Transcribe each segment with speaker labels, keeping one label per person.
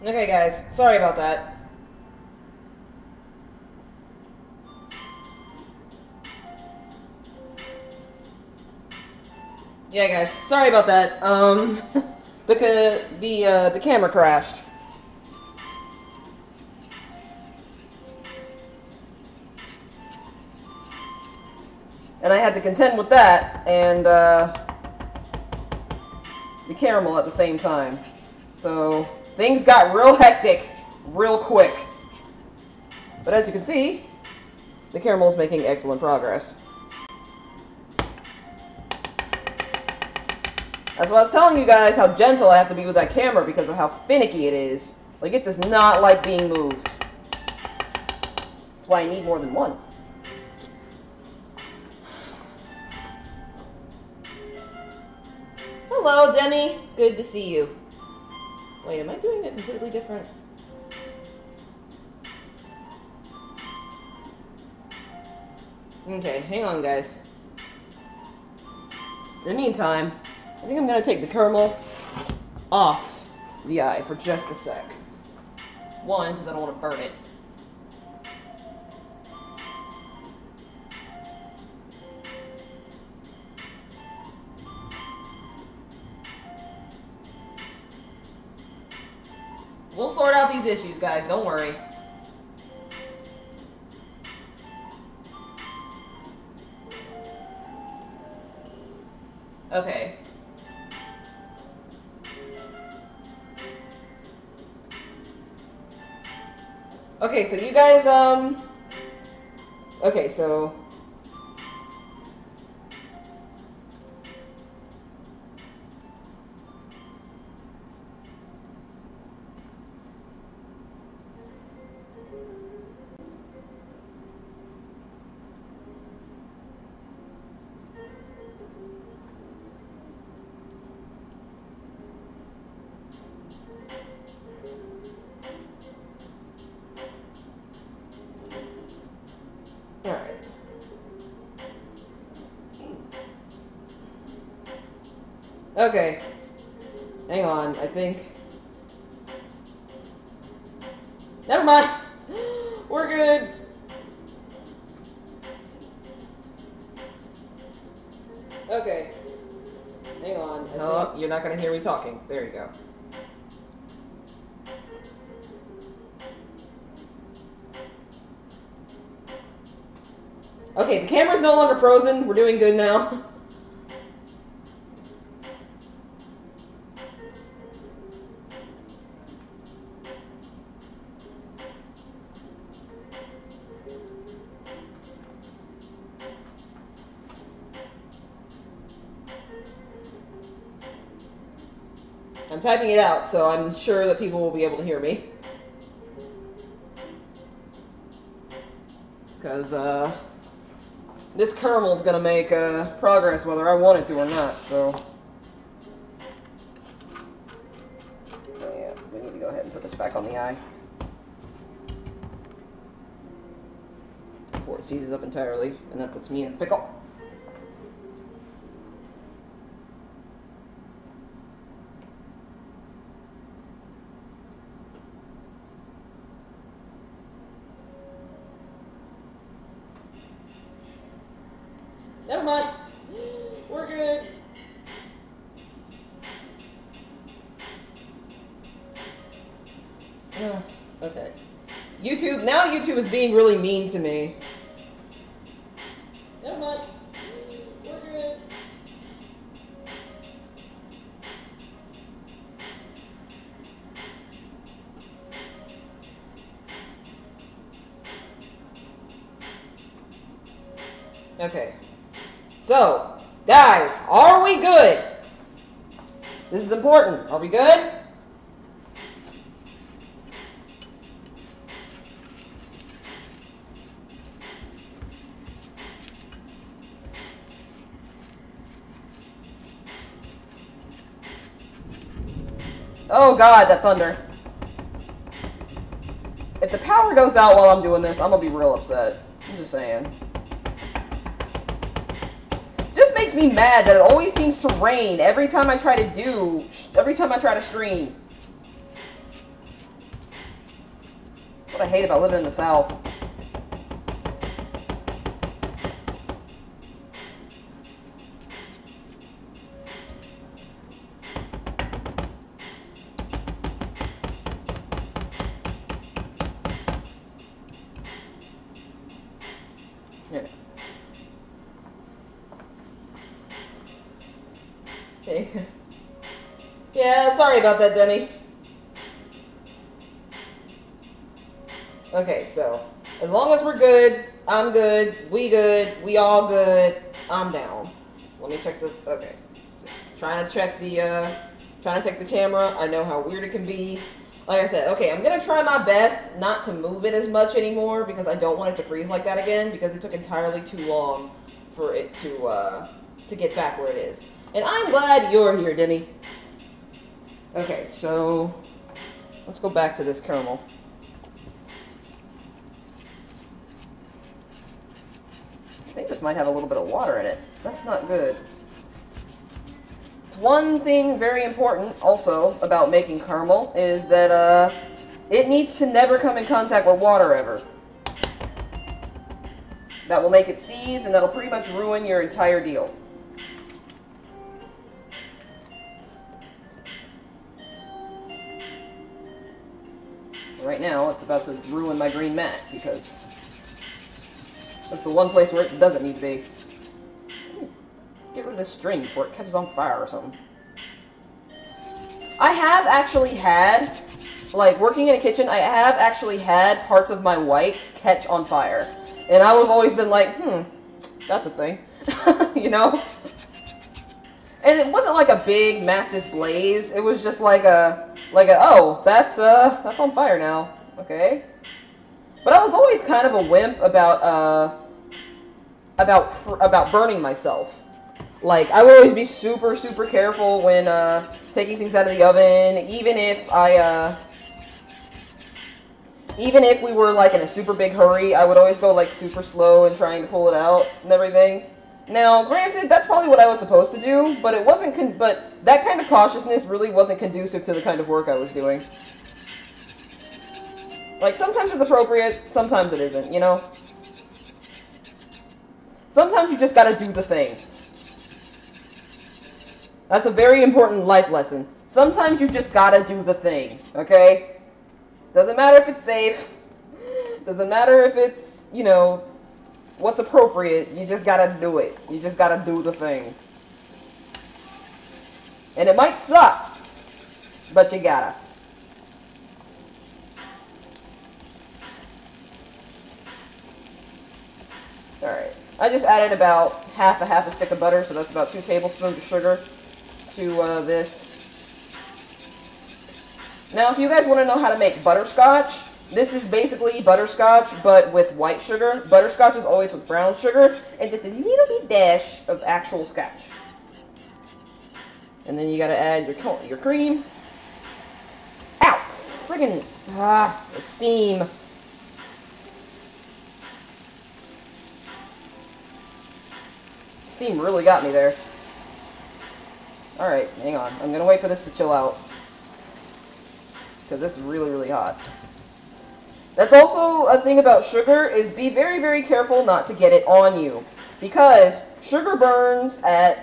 Speaker 1: Okay, guys. Sorry about that. Yeah, guys. Sorry about that. Because the camera crashed. And I had to contend with that and the caramel at the same time. So things got real hectic real quick. But as you can see, the caramel is making excellent progress. That's why I was telling you guys how gentle I have to be with that camera because of how finicky it is. Like, it does not like being moved. That's why I need more than one. Hello, Demi. Good to see you. Wait, am I doing it completely different? Okay, hang on, guys. In the meantime, I think I'm gonna take the caramel off the eye for just a sec. One, because I don't want to burn it. We'll sort out these issues, guys. Don't worry. Okay. Okay, so you guys, okay, so... Alright. Okay. Hang on, I think... Never mind! We're good! Okay. Hang on. Oh, you're not gonna hear me talking. There you go. Okay, the camera's no longer frozen. We're doing good now. I'm typing it out, so I'm sure that people will be able to hear me. Because, this caramel's gonna make, progress whether I want it to or not, so... Oh yeah, we need to go ahead and put this back on the eye. Before it seizes up entirely, and that puts me in a pickle. Never mind. We're good. Okay. YouTube, now YouTube is being really mean to me. Never mind. We're good. Okay. So, guys, are we good? This is important. Are we good? Oh god, that thunder. If the power goes out while I'm doing this, I'm gonna be real upset. I'm just saying. Just makes me mad that it always seems to rain every time I try to stream. What I hate about living in the South. Yeah. Yeah, sorry about that, Demi. Okay, so, as long as we're good, I'm good, we all good, I'm down. Let me check the, okay. Just trying to check the, trying to check the camera. I know how weird it can be. Like I said, okay, I'm gonna try my best not to move it as much anymore because I don't want it to freeze like that again because it took entirely too long for it to get back where it is. And I'm glad you're here, Demi. Okay, so, let's go back to this caramel. I think this might have a little bit of water in it. That's not good. It's one thing very important also about making caramel is that it needs to never come in contact with water ever. That will make it seize and that'll pretty much ruin your entire deal. Right now it's about to ruin my green mat because that's the one place where it doesn't need to be. Get rid of this string before it catches on fire or something. I have actually had, like, working in a kitchen, I have actually had parts of my whites catch on fire. And I have always been like, that's a thing. You know? And it wasn't like a big, massive blaze. It was just like a oh, that's on fire now. Okay. But I was always kind of a wimp about burning myself. Like, I would always be super, super careful when taking things out of the oven, even if we were like in a super big hurry, I would always go like super slow and trying to pull it out and everything. Now, granted, that's probably what I was supposed to do, but it wasn't. But that kind of cautiousness really wasn't conducive to the kind of work I was doing. Like, sometimes it's appropriate, sometimes it isn't, you know? Sometimes you just gotta do the thing. That's a very important life lesson. Sometimes you just gotta do the thing, okay? Doesn't matter if it's safe. Doesn't matter if it's, you know, what's appropriate. You just gotta do it. You just gotta do the thing. And it might suck, but you gotta. Alright. I just added about half a stick of butter, so that's about 2 tablespoons of sugar to this. Now, if you guys want to know how to make butterscotch, this is basically butterscotch, but with white sugar. Butterscotch is always with brown sugar, and just a little bit dash of actual scotch. And then you gotta add your cream. Ow! Friggin' the steam. Steam really got me there. Alright, hang on. I'm gonna wait for this to chill out. Because it's really, really hot. That's also a thing about sugar, is be very, very careful not to get it on you. Because sugar burns hot,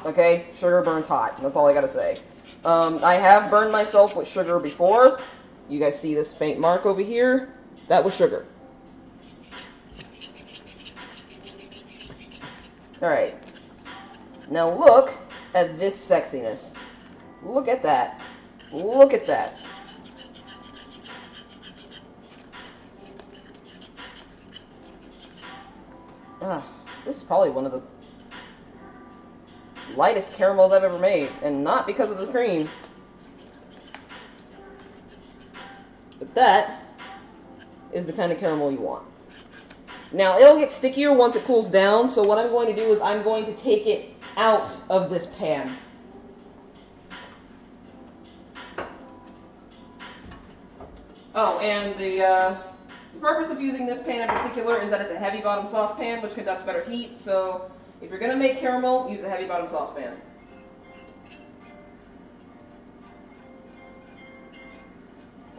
Speaker 1: okay? Sugar burns hot. That's all I gotta say. I have burned myself with sugar before. You guys see this faint mark over here? That was sugar. Alright. Now look at this sexiness. Look at that. Look at that. This is probably one of the lightest caramels I've ever made, and not because of the cream. But that is the kind of caramel you want. Now, it'll get stickier once it cools down, so what I'm going to do is I'm going to take it out of this pan. Oh, and the purpose of using this pan in particular is that it's a heavy bottom saucepan, which conducts better heat, so if you're going to make caramel, use a heavy bottom saucepan.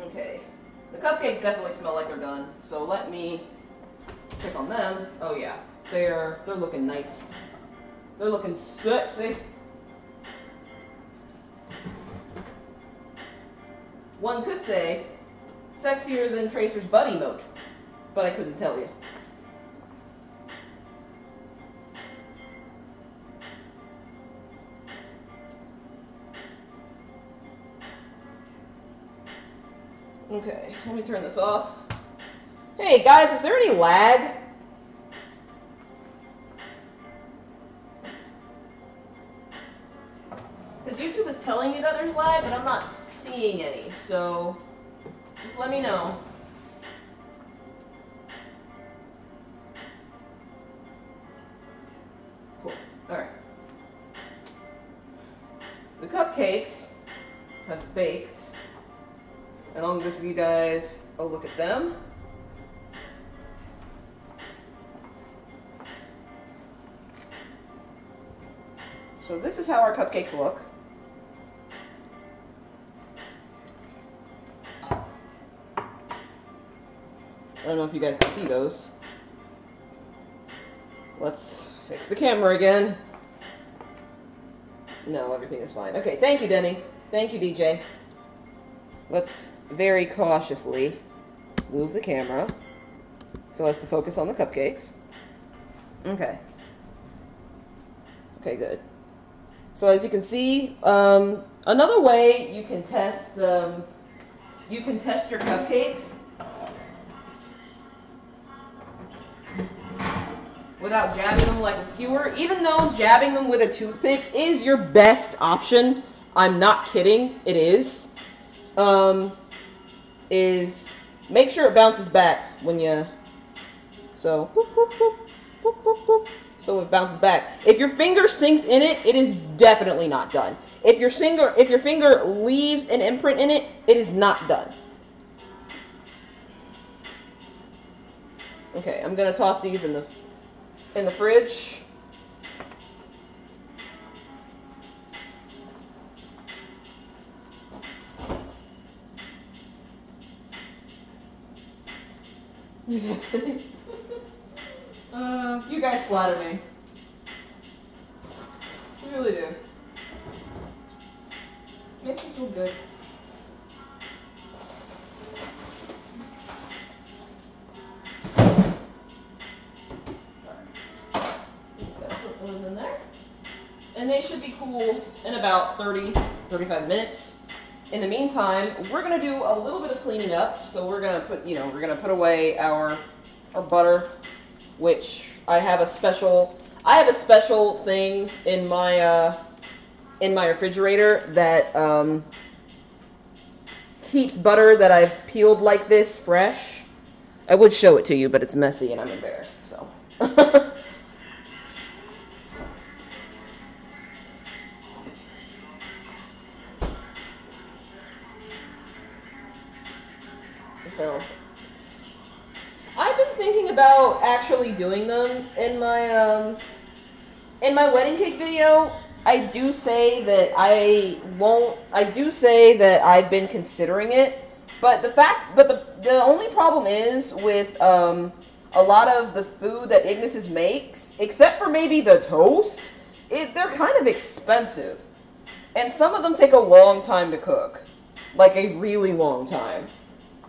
Speaker 1: Okay. The cupcakes definitely smell like they're done, so let me check on them. Oh yeah, they're looking nice. They're looking sexy. One could say sexier than Tracer's butt emote, but I couldn't tell you. Okay, let me turn this off. Hey guys, is there any lag? Because YouTube is telling me that there's lag, but I'm not seeing any, so just let me know. Cool. Alright. The cupcakes have baked. And I'll give you guys a look at them. So this is how our cupcakes look. I don't know if you guys can see those. Let's fix the camera again. No, everything is fine. Okay, thank you, Denny. Thank you, DJ. Let's very cautiously move the camera so as to focus on the cupcakes. Okay. Okay, good. So as you can see, another way you can test your cupcakes without jabbing them like a skewer, even though jabbing them with a toothpick is your best option. I'm not kidding, it is. Is make sure it bounces back when you, so, boop, boop, boop, boop, boop, boop, so it bounces back. If your finger sinks in it, it is definitely not done. If your finger leaves an imprint in it, it is not done. Okay, I'm gonna toss these in the fridge. You guys flatter me. You really do. Makes me feel good. Just gotta put those in there. And they should be cool in about 30-35 minutes. In the meantime, we're gonna do a little bit of cleaning up. So we're gonna put away our butter, which I have a special thing in my refrigerator that keeps butter that I've peeled like this fresh. I would show it to you, but it's messy and I'm embarrassed, so. I've been thinking about actually doing them in my wedding cake video. I do say that I won't. I do say that I've been considering it, but the only problem is with a lot of the food that Ignis's makes, except for maybe the toast, they're kind of expensive, and some of them take a long time to cook, like a really long time.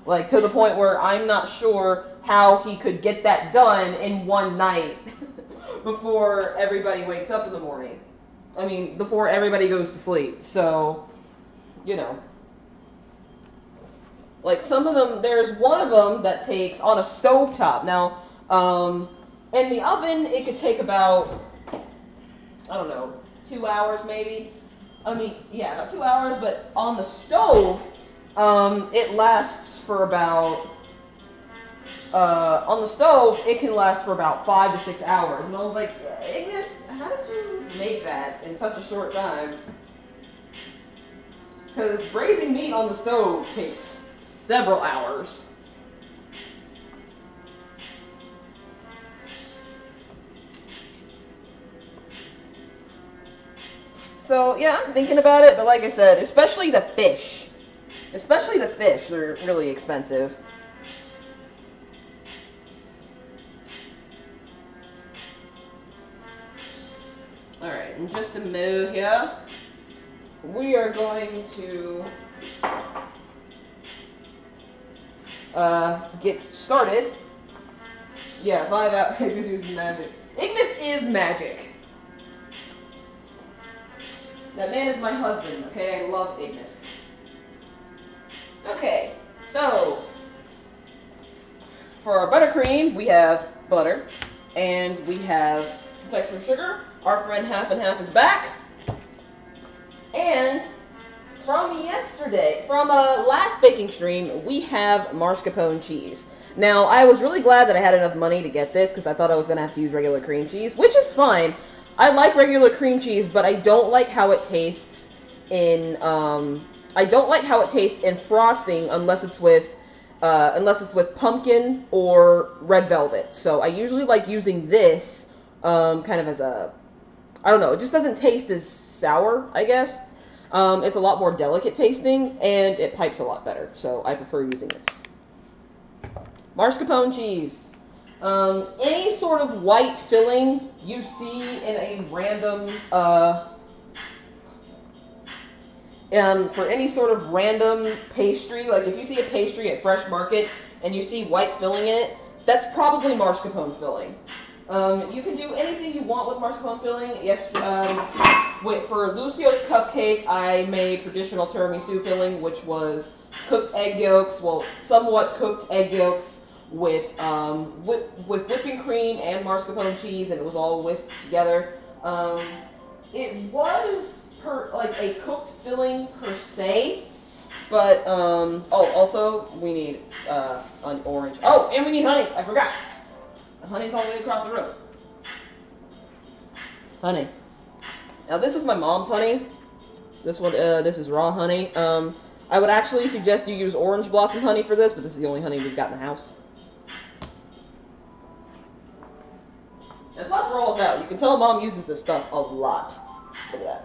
Speaker 1: Like, to the point where I'm not sure how he could get that done in one night before everybody wakes up in the morning. I mean, before everybody goes to sleep. So, you know. Like, some of them, there's one of them that takes on a stovetop. Now, in the oven, it could take about, I don't know, 2 hours maybe. I mean, yeah, about 2 hours, but on the stove, it lasts for about, on the stove, it can last for about 5 to 6 hours. And I was like, Ignis, how did you make that in such a short time? Because braising meat on the stove takes several hours. So, yeah, I'm thinking about it, but like I said, especially the fish. Especially the fish, they're really expensive. Alright, and just to move here, we are going to get started. Yeah, 5 out. Ignis uses magic. Ignis is magic. That man is my husband, okay? I love Ignis. Okay, so for our buttercream, we have butter, and we have confectioner's sugar. Our friend Half and Half is back. And from yesterday, from last baking stream, we have mascarpone cheese. Now, I was really glad that I had enough money to get this, because I thought I was going to have to use regular cream cheese, which is fine. I like regular cream cheese, but I don't like how it tastes in, I don't like how it tastes in frosting unless it's with pumpkin or red velvet. So I usually like using this, kind of as a, I don't know, it just doesn't taste as sour, I guess. It's a lot more delicate tasting, and it pipes a lot better, so I prefer using this. Mascarpone cheese. Any sort of white filling you see in a random, for any sort of random pastry, like if you see a pastry at Fresh Market and you see white filling in it, that's probably mascarpone filling. You can do anything you want with mascarpone filling. Yes, for Lucio's cupcake, I made traditional tiramisu filling, which was cooked egg yolks, well, somewhat cooked egg yolks with whipping cream and mascarpone cheese, and it was all whisked together. It was like a cooked filling per se, but oh, also we need an orange. Oh, and we need honey. I forgot. The honey's all the way across the room. Honey. Now this is my mom's honey. This one, this is raw honey. I would actually suggest you use orange blossom honey for this, but this is the only honey we've got in the house. And plus, we're almost out. You can tell Mom uses this stuff a lot. Look at that.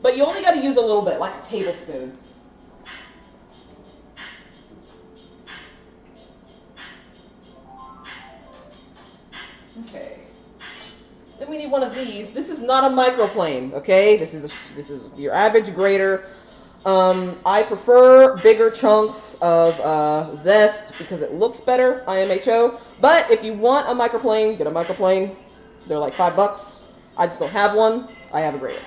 Speaker 1: But you only got to use a little bit, like a tablespoon. Okay. Then we need one of these. This is not a microplane, okay? This is your average grater. I prefer bigger chunks of zest because it looks better, IMHO. But if you want a microplane, get a microplane. They're like $5. I just don't have one. I have a grater.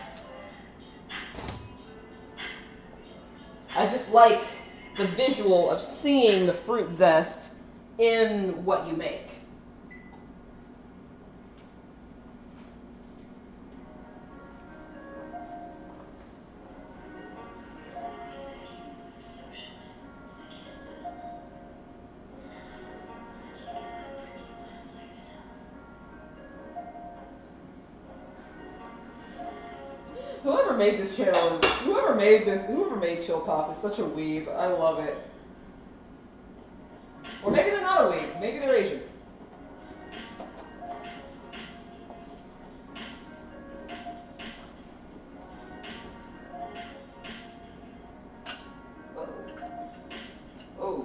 Speaker 1: I just like the visual of seeing the fruit zest in what you make. Whoever made this channel, whoever made Chill Pop is such a weeb. I love it. Or maybe they're not a weeb. Maybe they're Asian. Oh.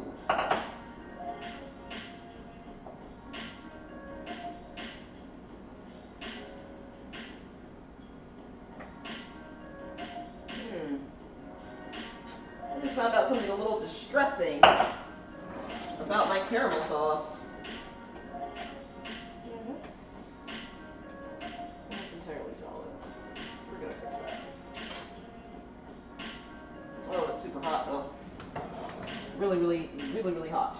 Speaker 1: I just found out something a little distressing about my caramel sauce. Yeah, that's entirely solid. We're gonna fix that. Oh, that's super hot though. Really, really, really, really hot.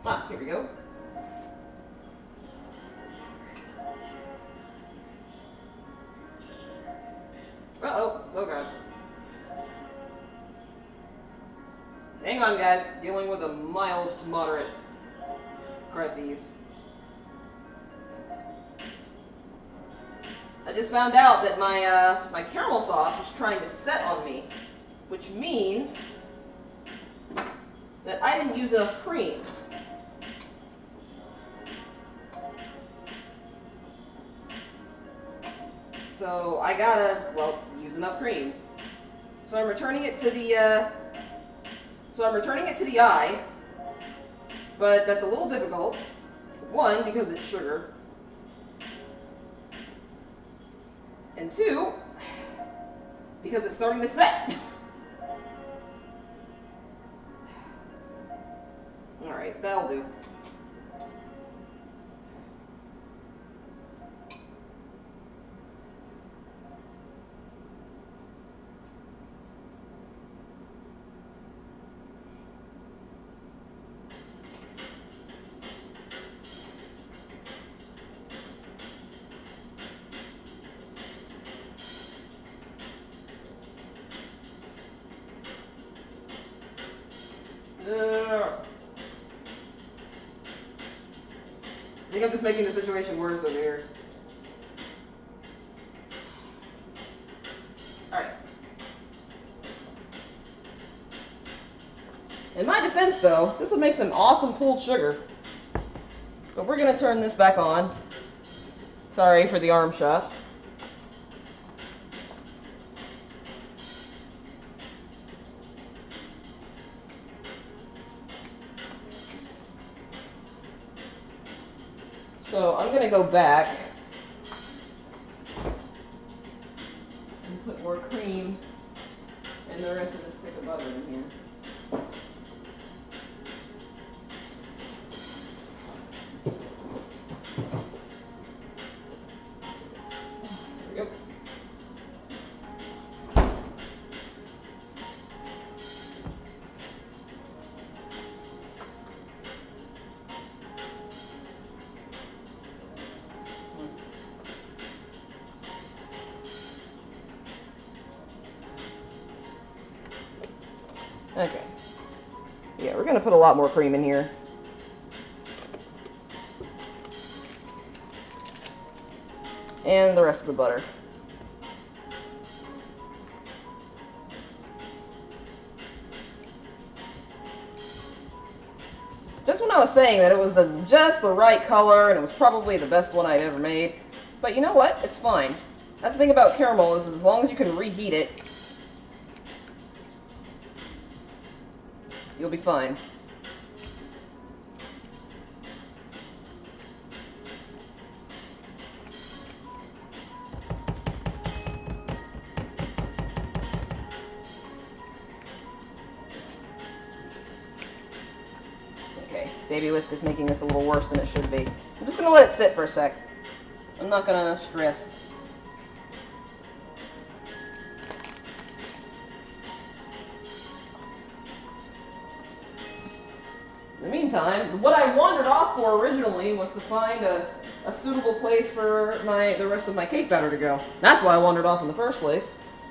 Speaker 1: Ah, here we go. Uh-oh. Oh, God. Hang on, guys. Dealing with a mild to moderate crises. I just found out that my caramel sauce was trying to set on me, which means that I didn't use enough cream. So I gotta, well, use enough cream. So I'm returning it to the, eye, but that's a little difficult. One, because it's sugar. And two, because it's starting to set. Alright, that'll do. I think I'm just making the situation worse over here. Alright. In my defense, though, this would make some awesome pulled sugar. But we're going to turn this back on. Sorry for the arm shot. So I'm going to go back and put more cream and the rest of the stick of butter in here. There we go. Okay. Yeah, we're going to put a lot more cream in here. And the rest of the butter. Just when I was saying that it was just the right color and it was probably the best one I'd ever made. But you know what? It's fine. That's the thing about caramel is as long as you can reheat it, you'll be fine. Okay, Baby Whisk is making this a little worse than it should be. I'm just going to let it sit for a sec. I'm not going to stress. In the meantime, what I wandered off for originally was to find a suitable place for the rest of my cake batter to go. That's why I wandered off in the first place.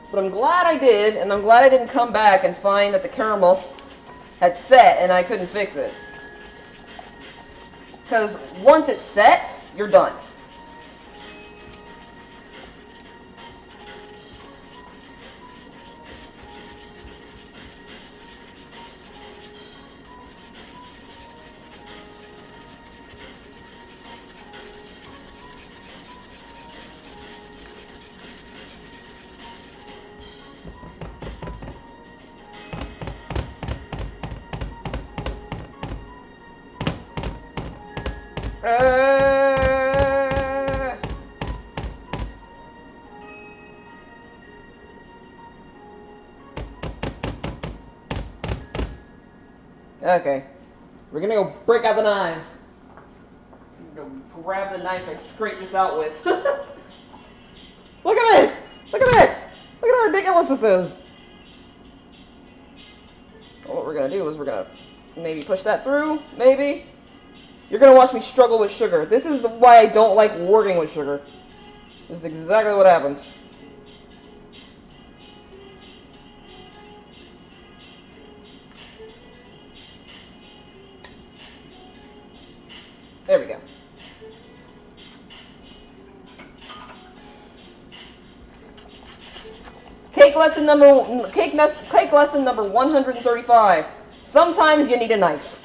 Speaker 1: But I'm glad I did, and I'm glad I didn't come back and find that the caramel had set and I couldn't fix it. Because once it sets, you're done. Okay, we're gonna go break out the knives. Go grab the knife I scraped this out with. Look at this! Look at this! Look at how ridiculous this is! Well, what we're gonna do is we're gonna maybe push that through, maybe. You're gonna watch me struggle with sugar. This is why I don't like working with sugar. This is exactly what happens. There we go. Cake lesson number 135. Sometimes you need a knife.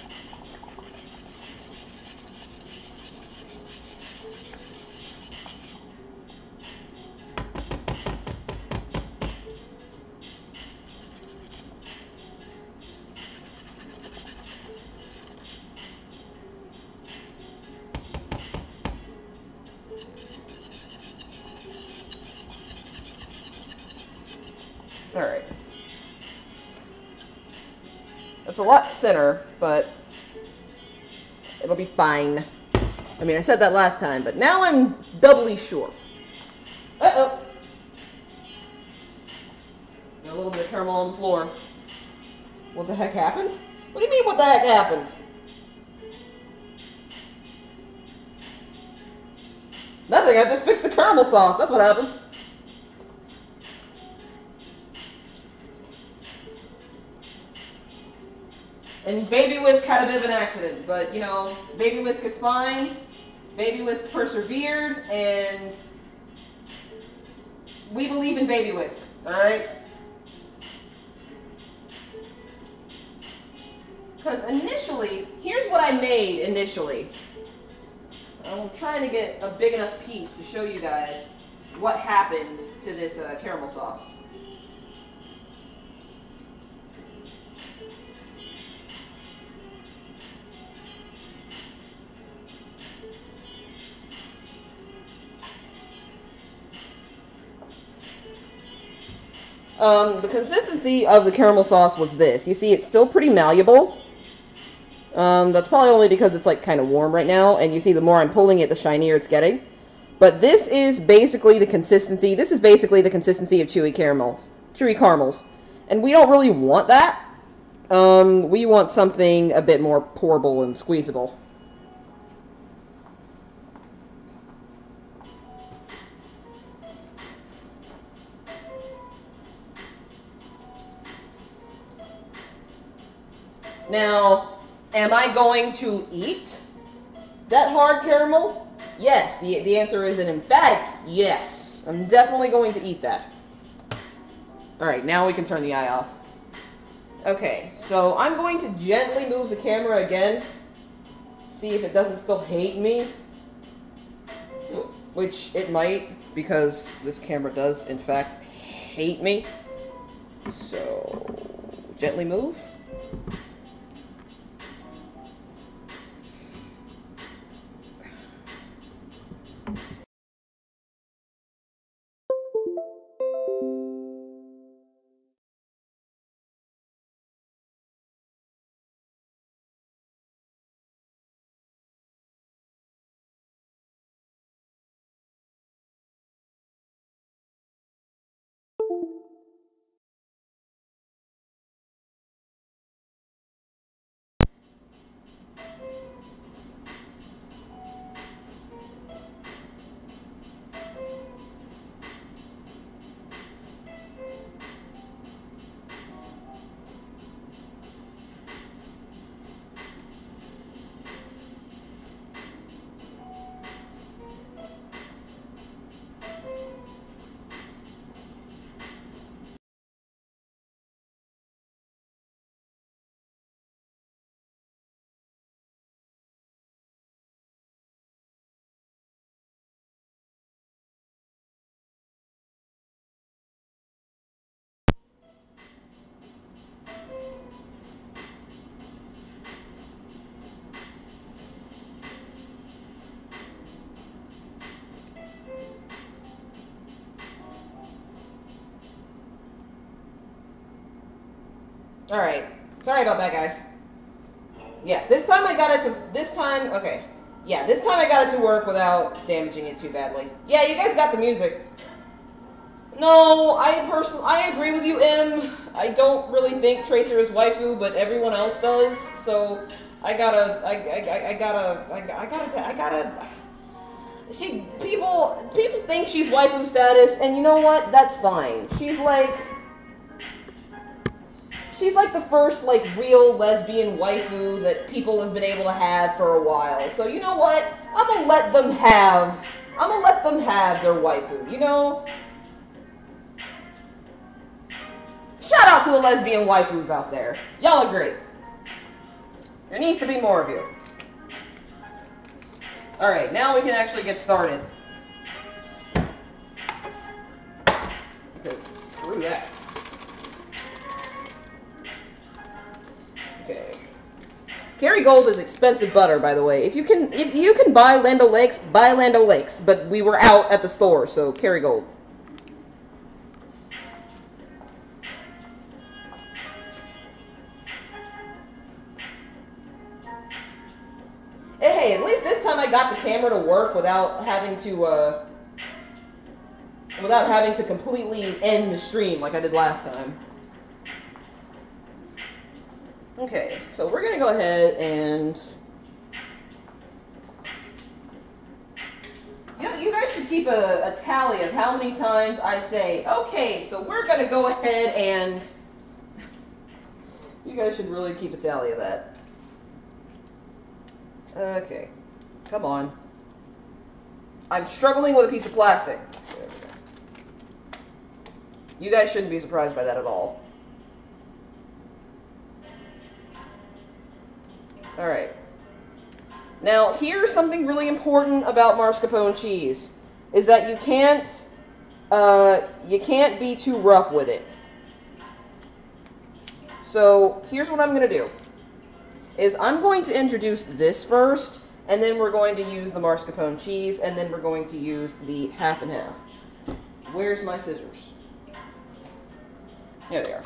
Speaker 1: Alright. It's a lot thinner, but it'll be fine. I mean, I said that last time, but now I'm doubly sure. Uh-oh. Got a little bit of caramel on the floor. What the heck happened? What do you mean, what the heck happened? Nothing, I just fixed the caramel sauce. That's what happened. And Baby Whisk had a bit of an accident, but, you know, Baby Whisk is fine. Baby Whisk persevered, and we believe in Baby Whisk, alright? Because initially, here's what I made initially. I'm trying to get a big enough piece to show you guys what happened to this caramel sauce. The consistency of the caramel sauce was this. You see, it's still pretty malleable. That's probably only because it's like kind of warm right now, and you see the more I'm pulling it, the shinier it's getting. But this is basically the consistency. This is basically the consistency of chewy caramels, and we don't really want that. We want something a bit more pourable and squeezable. Now, am I going to eat that hard caramel? Yes, the answer is an emphatic yes. I'm definitely going to eat that. Alright, now we can turn the eye off. Okay, so I'm going to gently move the camera again. See if it doesn't still hate me. Which it might, because this camera does, in fact, hate me. So, gently move. Alright. Sorry about that, guys. Yeah, this time I got it to... Okay. Yeah, this time I got it to work without damaging it too badly. Yeah, you guys got the music. No, I agree with you, M. I don't really think Tracer is waifu, but everyone else does, so I gotta... People think she's waifu status, and you know what? That's fine. She's like the first, like, real lesbian waifu that people have been able to have for a while. So, you know what? I'm gonna let them have their waifu, you know? Shout out to the lesbian waifus out there. Y'all are great. There needs to be more of you. Alright, now we can actually get started. Because, screw that. Okay. Kerrygold is expensive butter, by the way. If you can buy Land O'Lakes, buy Land O'Lakes. But we were out at the store, so Kerrygold. Hey, at least this time I got the camera to work without having to completely end the stream like I did last time. Okay, so we're gonna go ahead and you guys should keep a tally of how many times I say, okay, so we're gonna go ahead and you guys should really keep a tally of that. Okay, come on. I'm struggling with a piece of plastic. There we go. You guys shouldn't be surprised by that at all. Alright. Now, here's something really important about mascarpone cheese, is that you can't be too rough with it. So, here's what I'm going to do, is I'm going to introduce this first, and then we're going to use the mascarpone cheese, and then we're going to use the half and half. Where's my scissors? Here they are.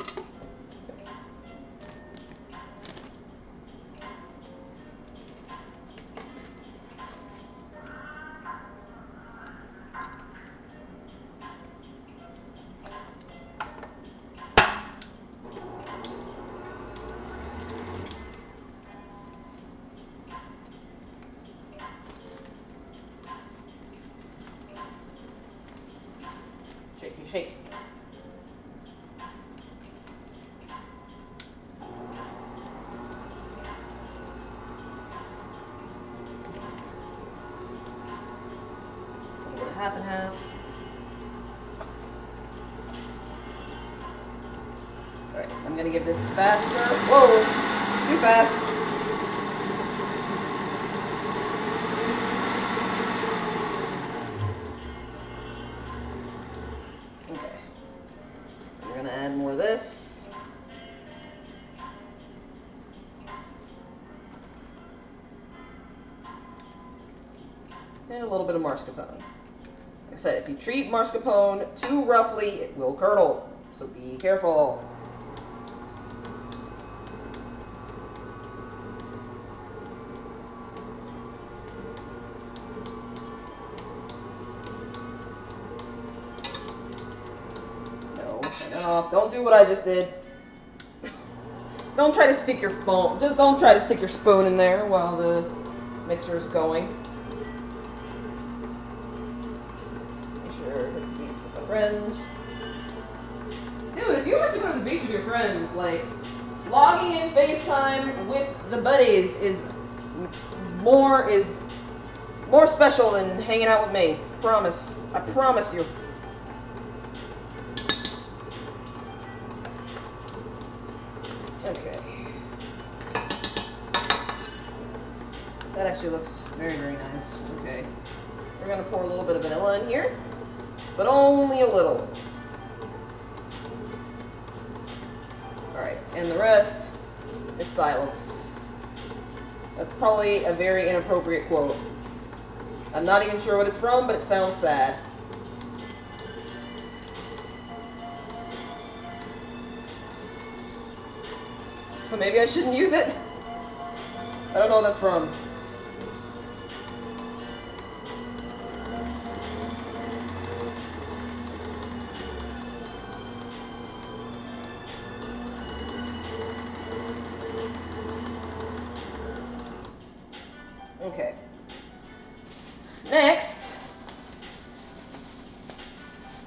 Speaker 1: Shake. Half and half. Alright, I'm gonna give this faster. Whoa! Too fast. Okay. We're gonna add more of this. And a little bit of mascarpone. Like I said, if you treat mascarpone too roughly, it will curdle. So be careful. No, turn it off. Don't do what I just did. Don't try to stick your phone. Just don't try to stick your spoon in there while the mixer is going. Make sure it's beach with my friends. Dude, if you like to go to the beach with your friends, like, logging in FaceTime with the buddies is more special than hanging out with me. Promise. I promise you. Okay. That actually looks very, very nice. Okay. We're going to pour a little bit of vanilla in here, but only a little. Alright, and the rest is silence. That's probably a very inappropriate quote. I'm not even sure what it's from, but it sounds sad. So maybe I shouldn't use it? I don't know what that's from. Okay. Next,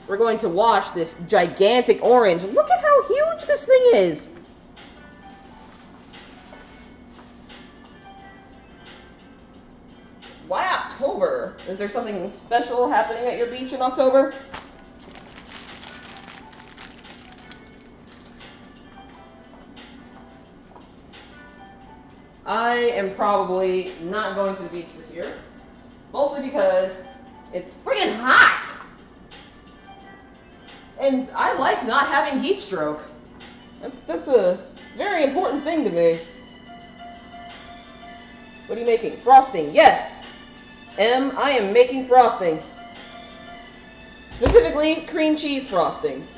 Speaker 1: we're going to wash this gigantic orange. Look at how huge this thing is. Why October? Is there something special happening at your beach in October? I am probably not going to the beach this year. Mostly because it's friggin' hot! And I like not having heat stroke. That's a very important thing to me. What are you making? Frosting, yes! I am making frosting. Specifically, cream cheese frosting.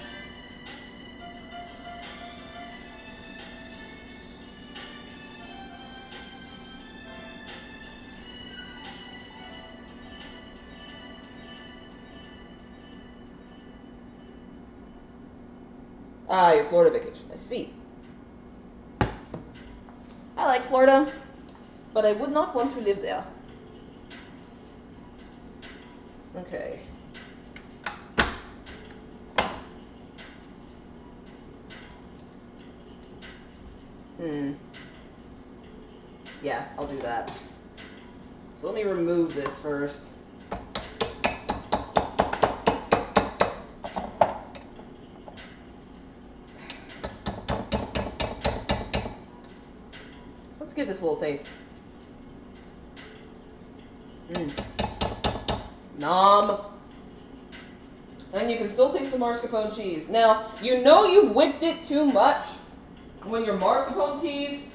Speaker 1: Ah, your Florida vacation. I see. I like Florida, but I would not want to live there. Okay. Yeah, I'll do that. So let me remove this first. Let's give this a little taste. Nom. And you can still taste the mascarpone cheese. Now, you know you've whipped it too much when your mascarpone cheese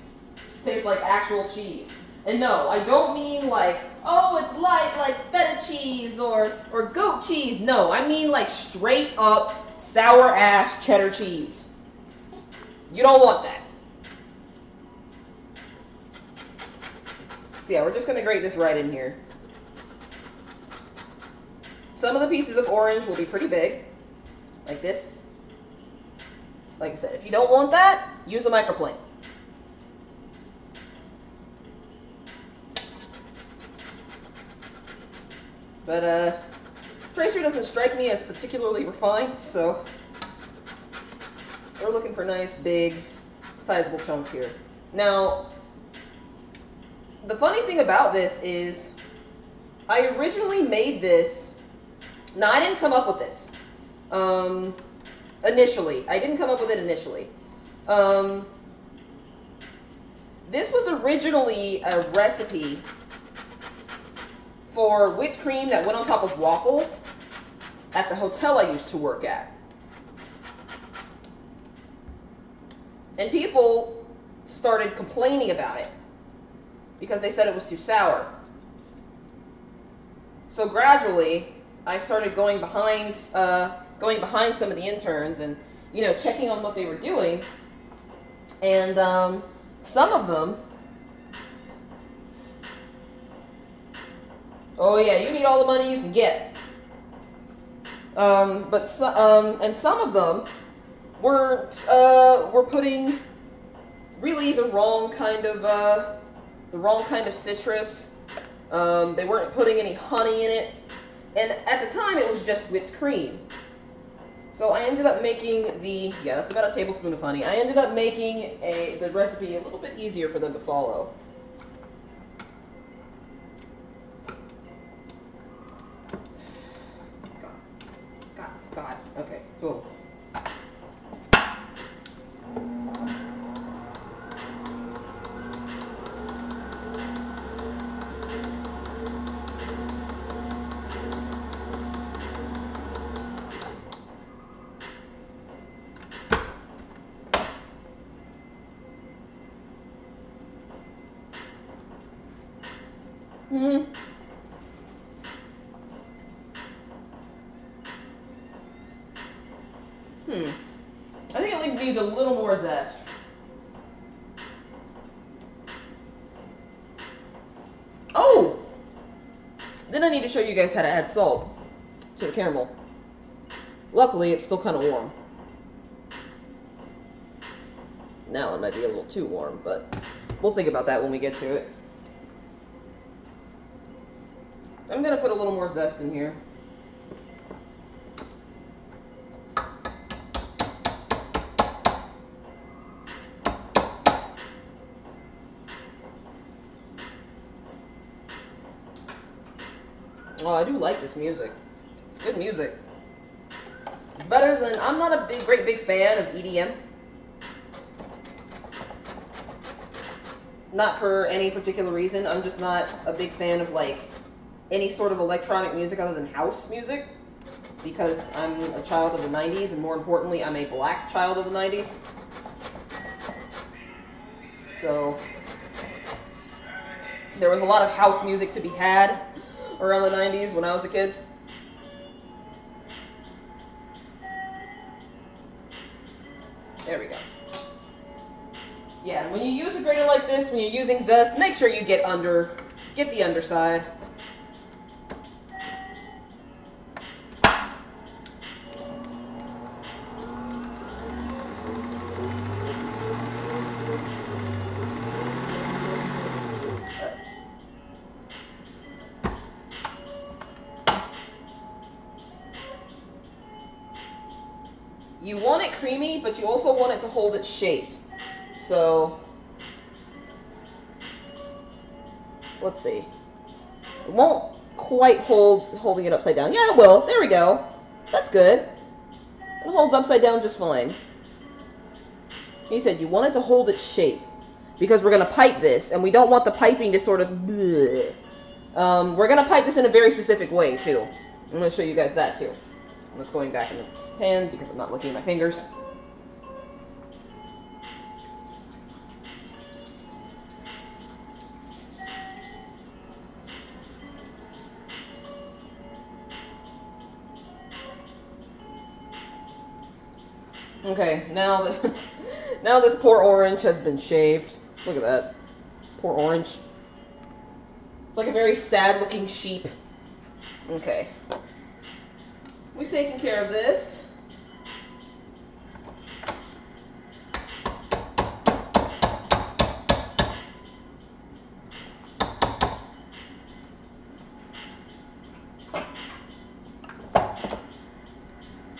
Speaker 1: tastes like actual cheese. And no, I don't mean like, oh, it's like feta cheese or goat cheese. No, I mean like straight up sour ass cheddar cheese. You don't want that. So yeah, we're just gonna grate this right in here. Some of the pieces of orange will be pretty big, like this. Like I said, if you don't want that, use a microplane. But Tracer doesn't strike me as particularly refined, so we're looking for nice, big, sizable chunks here. Now, the funny thing about this is, I originally made this. Now, I didn't come up with this initially. I didn't come up with it initially. This was originally a recipe for whipped cream that went on top of waffles at the hotel I used to work at. And people started complaining about it because they said it was too sour. So gradually, I started going behind some of the interns and, you know, checking on what they were doing. And some of them, oh yeah, you need all the money you can get. And some of them were putting really the wrong kind of citrus. They weren't putting any honey in it. And at the time, it was just whipped cream. So I ended up making that's about a tablespoon of honey. I ended up making the recipe a little bit easier for them to follow. God. Okay, boom. I think it needs a little more zest. Oh! Then I need to show you guys how to add salt to the caramel. Luckily, it's still kind of warm. Now it might be a little too warm, but we'll think about that when we get to it. I'm going to put a little more zest in here. Oh, I do like this music. It's good music. It's better than... I'm not a great big fan of EDM. Not for any particular reason. I'm just not a big fan of, like, any sort of electronic music other than house music. Because I'm a child of the 90s, and more importantly, I'm a black child of the 90s. So, there was a lot of house music to be had around the 90s when I was a kid. There we go. Yeah, when you use a grater like this, when you're using zest, make sure you get the underside. you want it creamy, but you also want it to hold its shape. So, let's see. It won't quite holding it upside down. Yeah, it will. There we go. That's good. It holds upside down just fine. He said you want it to hold its shape, because we're going to pipe this, and we don't want the piping to sort of bleh. We're going to pipe this in a very specific way, too. I'm going to show you guys that, too. And it's going back in the pan, because I'm not looking at my fingers. Okay, now this poor orange has been shaved. Look at that. Poor orange. It's like a very sad-looking sheep. Okay. We've taken care of this.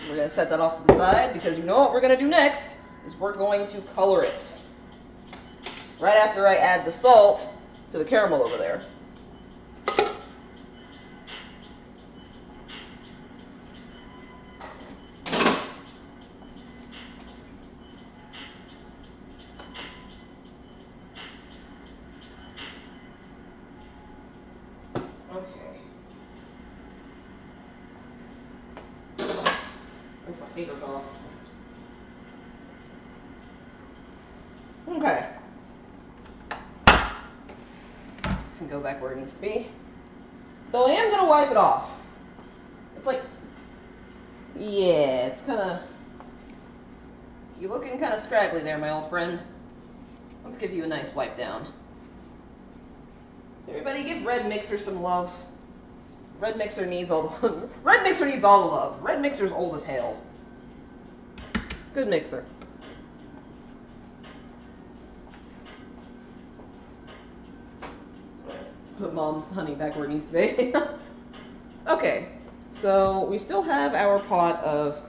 Speaker 1: We're going to set that off to the side, because you know what we're going to do next is we're going to color it. Right after I add the salt to the caramel over there. Okay. Where's my fingers off? Okay. Can go back where it needs to be. Though I am going to wipe it off. It's like, yeah, it's kind of, you're looking kind of scraggly there, my old friend. Let's give you a nice wipe down. Everybody give Red Mixer some love. Red Mixer needs all the love. Red Mixer needs all the love. Red Mixer's old as hell. Good mixer. Put Mom's honey back where it needs to be. Okay, so we still have our pot of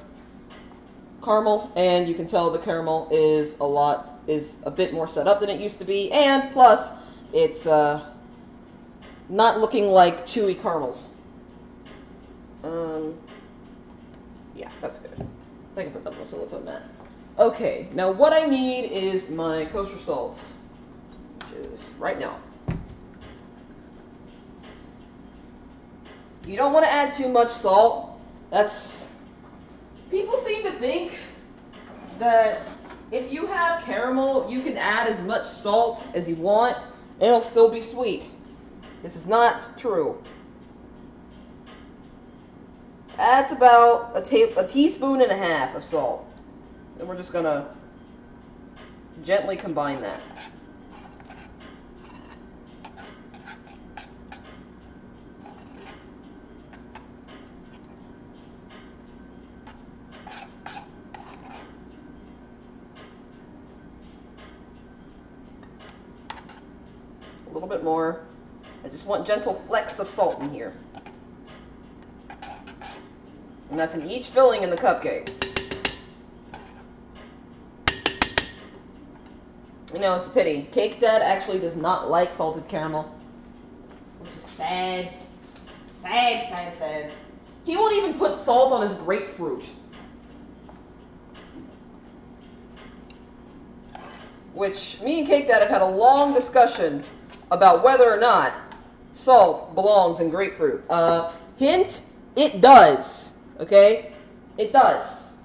Speaker 1: caramel, and you can tell the caramel is a bit more set up than it used to be, and plus it's not looking like chewy caramels. Yeah, that's good. I can put that on the silicone mat. Okay, now what I need is my kosher salt, which is right now. You don't want to add too much salt. People seem to think that if you have caramel, you can add as much salt as you want, and it'll still be sweet. This is not true. That's about a teaspoon and a half of salt. And we're just going to gently combine that. A little bit more. I just want gentle flecks of salt in here. And that's in each filling in the cupcake. You know, it's a pity. Cake Dad actually does not like salted caramel. Which is sad. Sad, sad, sad. He won't even put salt on his grapefruit. Which, me and Cake Dad have had a long discussion about whether or not salt belongs in grapefruit. Hint, it does. Okay? It does.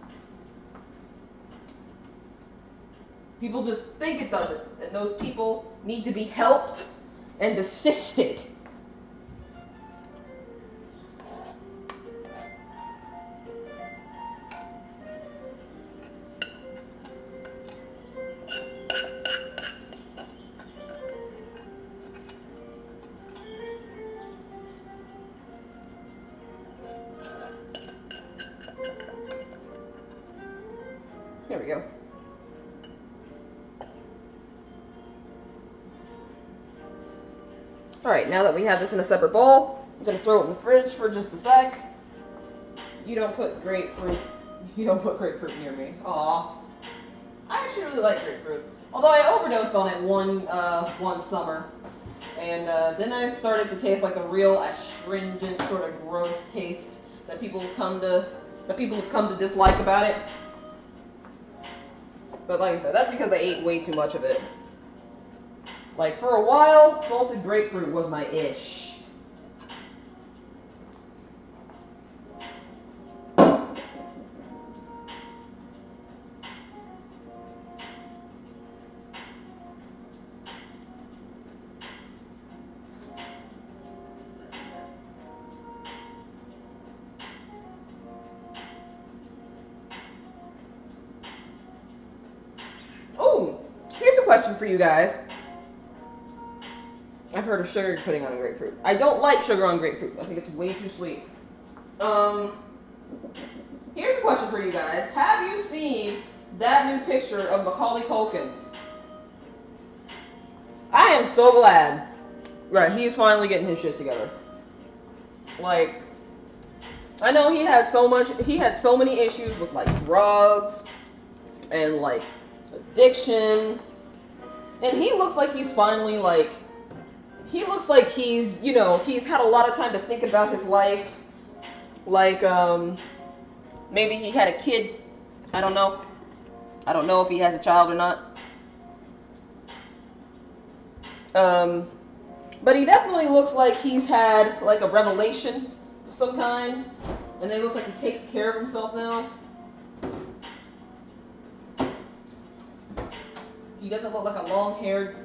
Speaker 1: People just think it doesn't, and those people need to be helped and assisted. There we go. Alright, now that we have this in a separate bowl, I'm going to throw it in the fridge for just a sec. You don't put grapefruit You don't put grapefruit near me. Aw. I actually really like grapefruit. Although I overdosed on it one summer. And then I started to taste like a real astringent, sort of gross taste that people have come to dislike about it. But like I said, that's because I ate way too much of it. Like, for a while, salted grapefruit was my ish. Oh, here's a question for you guys. I've heard of sugar putting on grapefruit. I don't like sugar on grapefruit. I think it's way too sweet. Here's a question for you guys. Have you seen that new picture of Macaulay Culkin? I am so glad. Right, he's finally getting his shit together. Like, I know he had so many issues with like drugs and like addiction. And he looks like he's finally like, he looks like he's, you know, he's had a lot of time to think about his life. Like, maybe he had a kid. I don't know. I don't know if he has a child or not. But he definitely looks like he's had like a revelation of some kind. And then it looks like he takes care of himself now. He doesn't look like a long-haired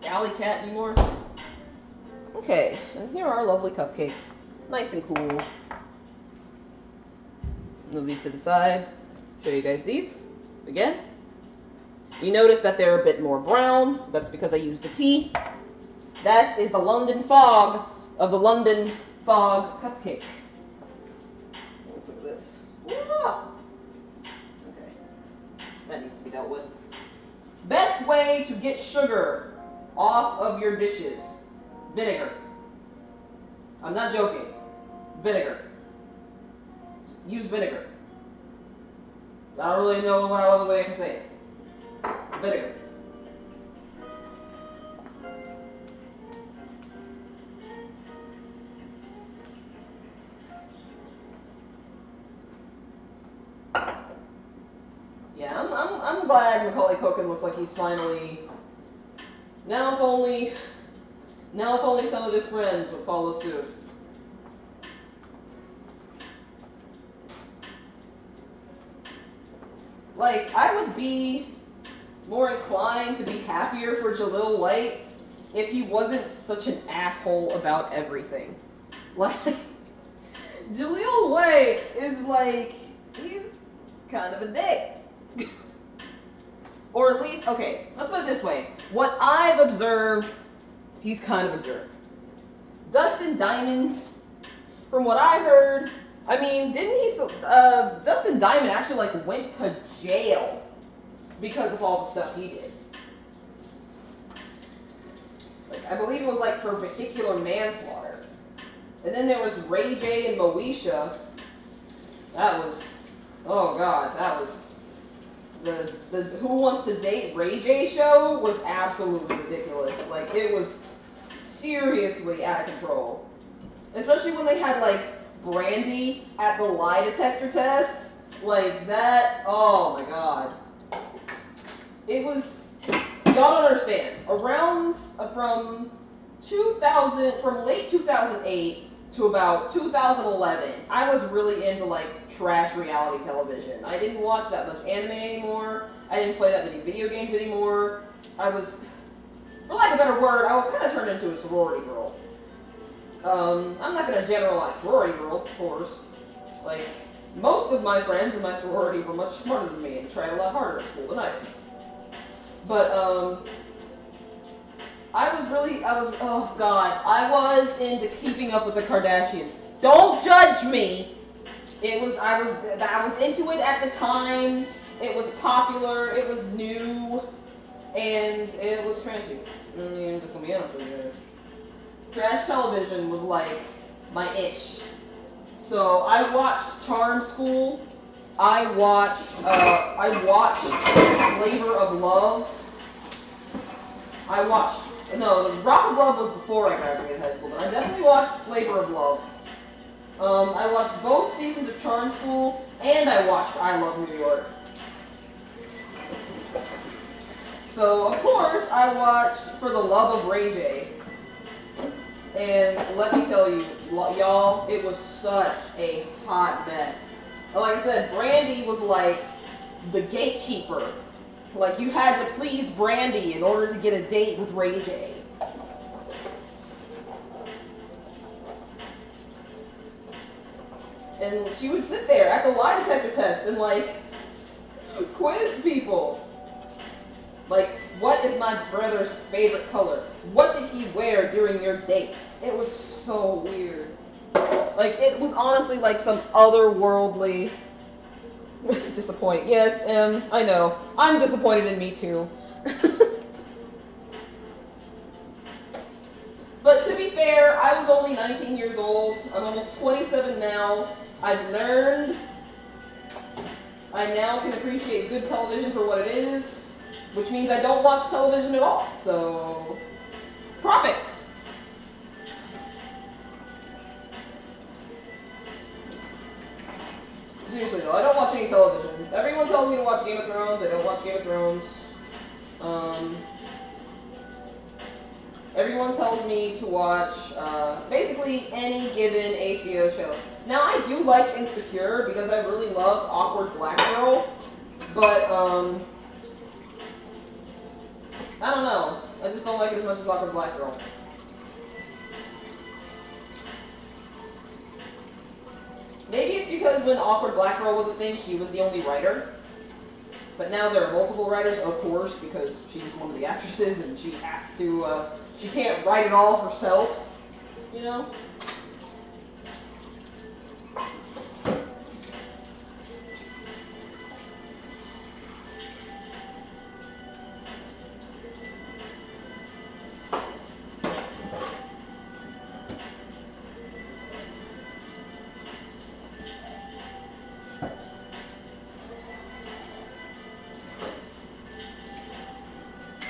Speaker 1: alley cat anymore. Okay, and here are our lovely cupcakes. Nice and cool. Move these to the side. Show you guys these. Again. You notice that they're a bit more brown. That's because I used the tea. That is the London fog of the London fog cupcake. Let's look at this. Yeah. Okay. That needs to be dealt with. Best way to get sugar off of your dishes. Vinegar. I'm not joking. Vinegar. Use vinegar. I don't really know what other way I can say it. Vinegar. Yeah, I'm glad Macaulay Culkin looks like he's finally. Now if only some of his friends would follow suit. Like, I would be more inclined to be happier for Jaleel White if he wasn't such an asshole about everything. Like, Jaleel White is like, he's kind of a dick. Or at least, okay, let's put it this way. What I've observed, he's kind of a jerk. Dustin Diamond, from what I heard, I mean, didn't he, Dustin Diamond actually, like, went to jail because of all the stuff he did. Like, I believe it was, like, for vehicular manslaughter. And then there was Ray J and Moesha. That was, oh god, that was, the Who Wants to Date Ray J show was absolutely ridiculous. Like, it was seriously out of control. Especially when they had, like, Brandy at the lie detector test. Like, that, oh my god. It was, y'all don't understand. Around, from late 2008 to about 2011, I was really into, like, trash reality television. I didn't watch that much anime anymore. I didn't play that many video games anymore. I was, for lack of a better word, I was kind of turned into a sorority girl. I'm not going to generalize sorority girls, of course. Like, most of my friends in my sorority were much smarter than me and tried a lot harder at school than I did. But, I was, oh god, I was into keeping up with the Kardashians. Don't judge me! I was into it at the time. It was popular, it was new, and it was trashy. I mean, I'm just gonna be honest with you guys. Trash television was like my ish. So I watched Charm School I watched Flavor of Love. No, Rock of Love was before I graduated high school, but I definitely watched Flavor of Love. I watched both seasons of Charm School, and I watched I Love New York. So, of course, I watched For the Love of Ray J. And let me tell you, y'all, it was such a hot mess. Like I said, Brandy was like the gatekeeper. Like, you had to please Brandy in order to get a date with Ray J. And she would sit there at the lie detector test and, like, quiz people. Like, what is my brother's favorite color? What did he wear during your date? It was so weird. Like, it was honestly like some otherworldly disappointing. Yes, I know. I'm disappointed in me too. But to be fair, I was only 19 years old. I'm almost 27 now. I've learned. I now can appreciate good television for what it is, which means I don't watch television at all. So, profits. Seriously though, I don't watch any television. Everyone tells me to watch Game of Thrones. I don't watch Game of Thrones. Everyone tells me to watch basically any given HBO show. Now I do like Insecure because I really love Awkward Black Girl, but I don't know. I just don't like it as much as Awkward Black Girl. Maybe it's because when Awkward Black Girl was a thing, she was the only writer. But now there are multiple writers, of course, because she's one of the actresses and she has to, she can't write it all herself, you know?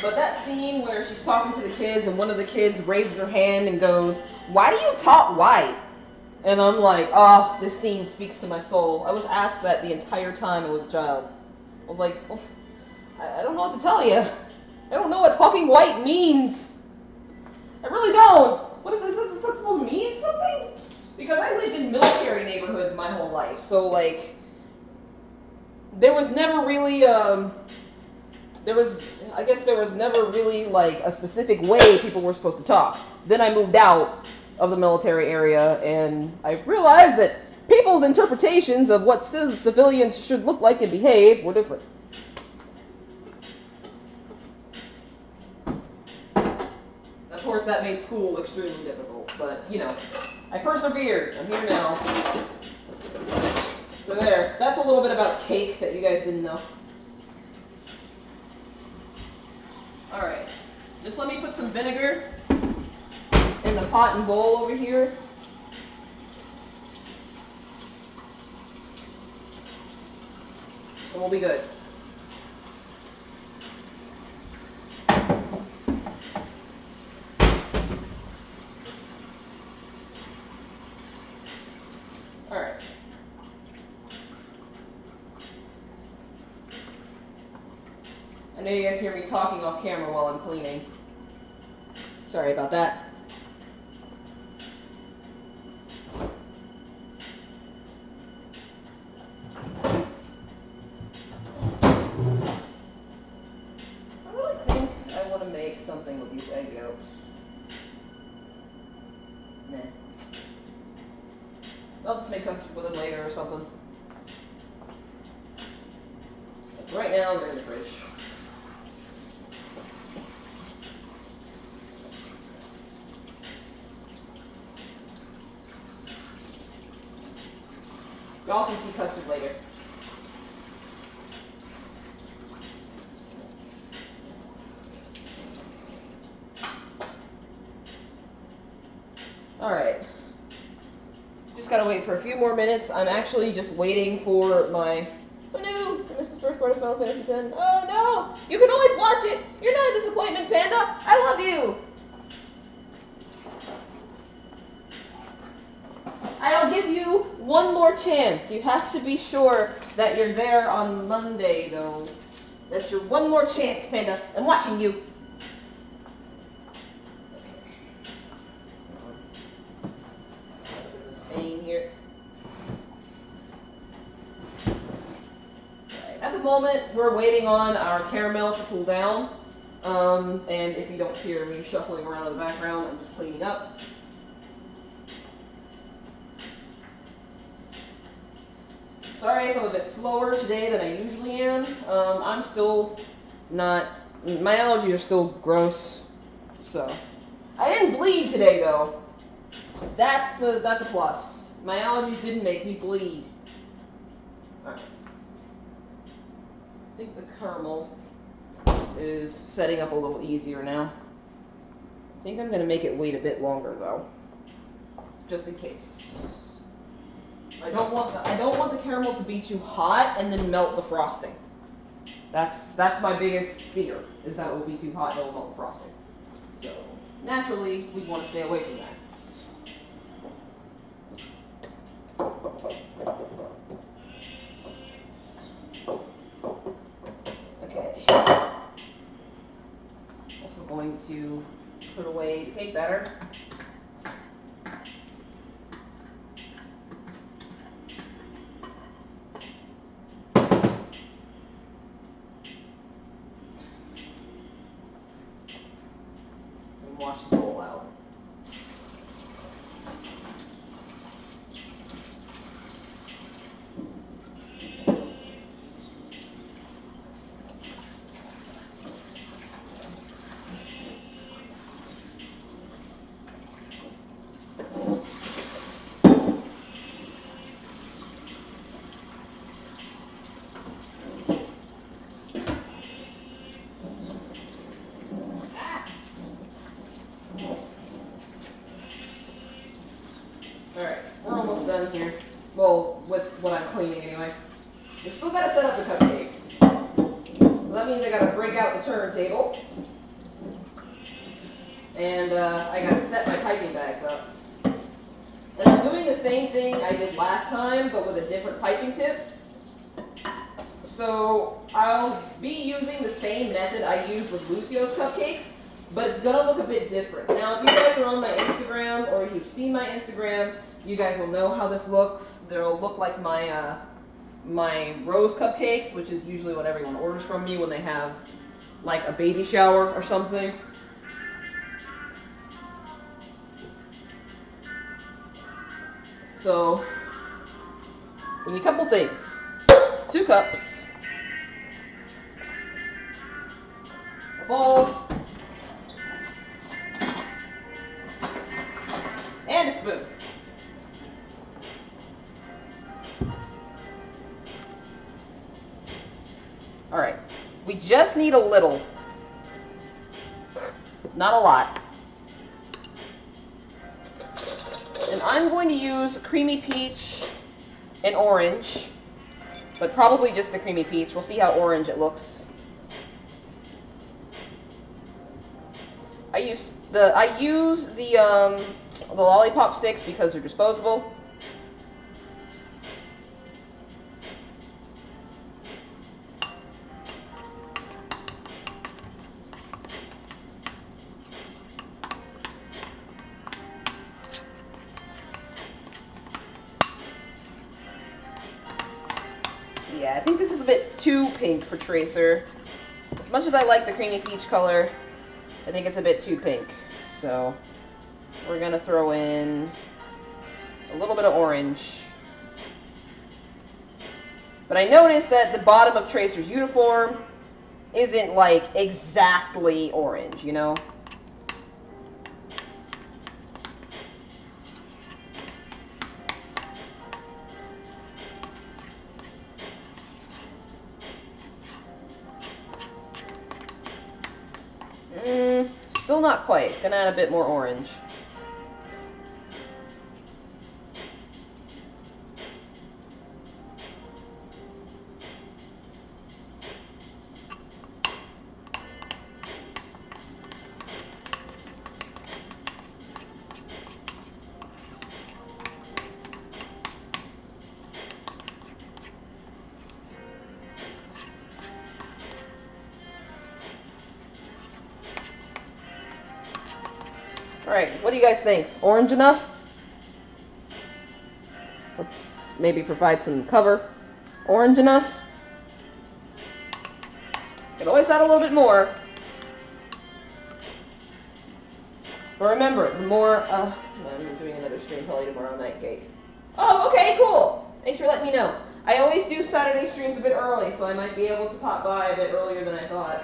Speaker 1: But that scene where she's talking to the kids and one of the kids raises her hand and goes, "Why do you talk white?" And I'm like, oh, this scene speaks to my soul. I was asked that the entire time I was a child. I was like, oh, I don't know what to tell you. I don't know what talking white means. I really don't. What is this? Is this supposed to mean something? Because I lived in military neighborhoods my whole life. So, like, there was never really, I guess there was never really, like, a specific way people were supposed to talk. Then I moved out of the military area, and I realized that people's interpretations of what civilians should look like and behave were different. Of course, that made school extremely difficult, but, you know, I persevered. I'm here now. So there, that's a little bit about cake that you guys didn't know. Alright, just let me put some vinegar in the pot and bowl over here. And we'll be good. Alright. I know you guys hear me talking off camera while I'm cleaning. Sorry about that. I really think I want to make something with these egg yolks. Nah. I'll just make custard with them later or something. But right now, they're in the fridge. Y'all can see custard later. Alright. Just gotta wait for a few more minutes. I'm actually just waiting for my... Oh no! I missed the first part of Final Fantasy X. Oh no! You can always watch it! You're not a disappointment, Panda! I love you! I'll give you one more chance. You have to be sure that you're there on Monday, though. That's your one more chance, Panda. I'm watching you. Stain here. Right. At the moment, we're waiting on our caramel to cool down. And if you don't hear me shuffling around in the background, I'm just cleaning up. Sorry if I'm a bit slower today than I usually am. I'm still not... My allergies are still gross, so... I didn't bleed today, though. That's a plus. My allergies didn't make me bleed. Alright. I think the caramel is setting up a little easier now. I think I'm going to make it wait a bit longer, though. Just in case. I don't want the caramel to be too hot and then melt the frosting. That's my biggest fear, is that it will be too hot and it will melt the frosting. So naturally, we want to stay away from that. Okay. Also going to put away the cake batter. Wash the bowl out. Alright, we're almost done here. Well, with what I'm cleaning anyway. We still gotta set up the cupcakes. So that means I gotta break out the turntable. And I gotta set my piping bags up. And I'm doing the same thing I did last time, but with a different piping tip. So I'll be using the same method I used with Lucio's cupcakes, but it's gonna look a bit different. Now, if you guys are on my Instagram, or you've seen my Instagram, you guys will know how this looks. They'll look like my my rose cupcakes, which is usually what everyone orders from me when they have like a baby shower or something. So we need a couple things. 2 cups, a bowl, and a spoon. Alright, we just need a little, not a lot. And I'm going to use creamy peach and orange, but probably just the creamy peach. We'll see how orange it looks. I use the lollipop sticks because they're disposable. Yeah, I think this is a bit too pink for Tracer. As much as I like the creamy peach color, I think it's a bit too pink. So we're gonna throw in a little bit of orange. But I noticed that the bottom of Tracer's uniform isn't like exactly orange, you know? Still not quite. Gonna add a bit more orange. Alright, what do you guys think? Orange enough? Let's maybe provide some cover. Orange enough? Could always add a little bit more. But remember, the more, I'm doing another stream probably tomorrow night, Cake. Oh, okay, cool! Thanks for letting me know. I always do Saturday streams a bit early, so I might be able to pop by a bit earlier than I thought.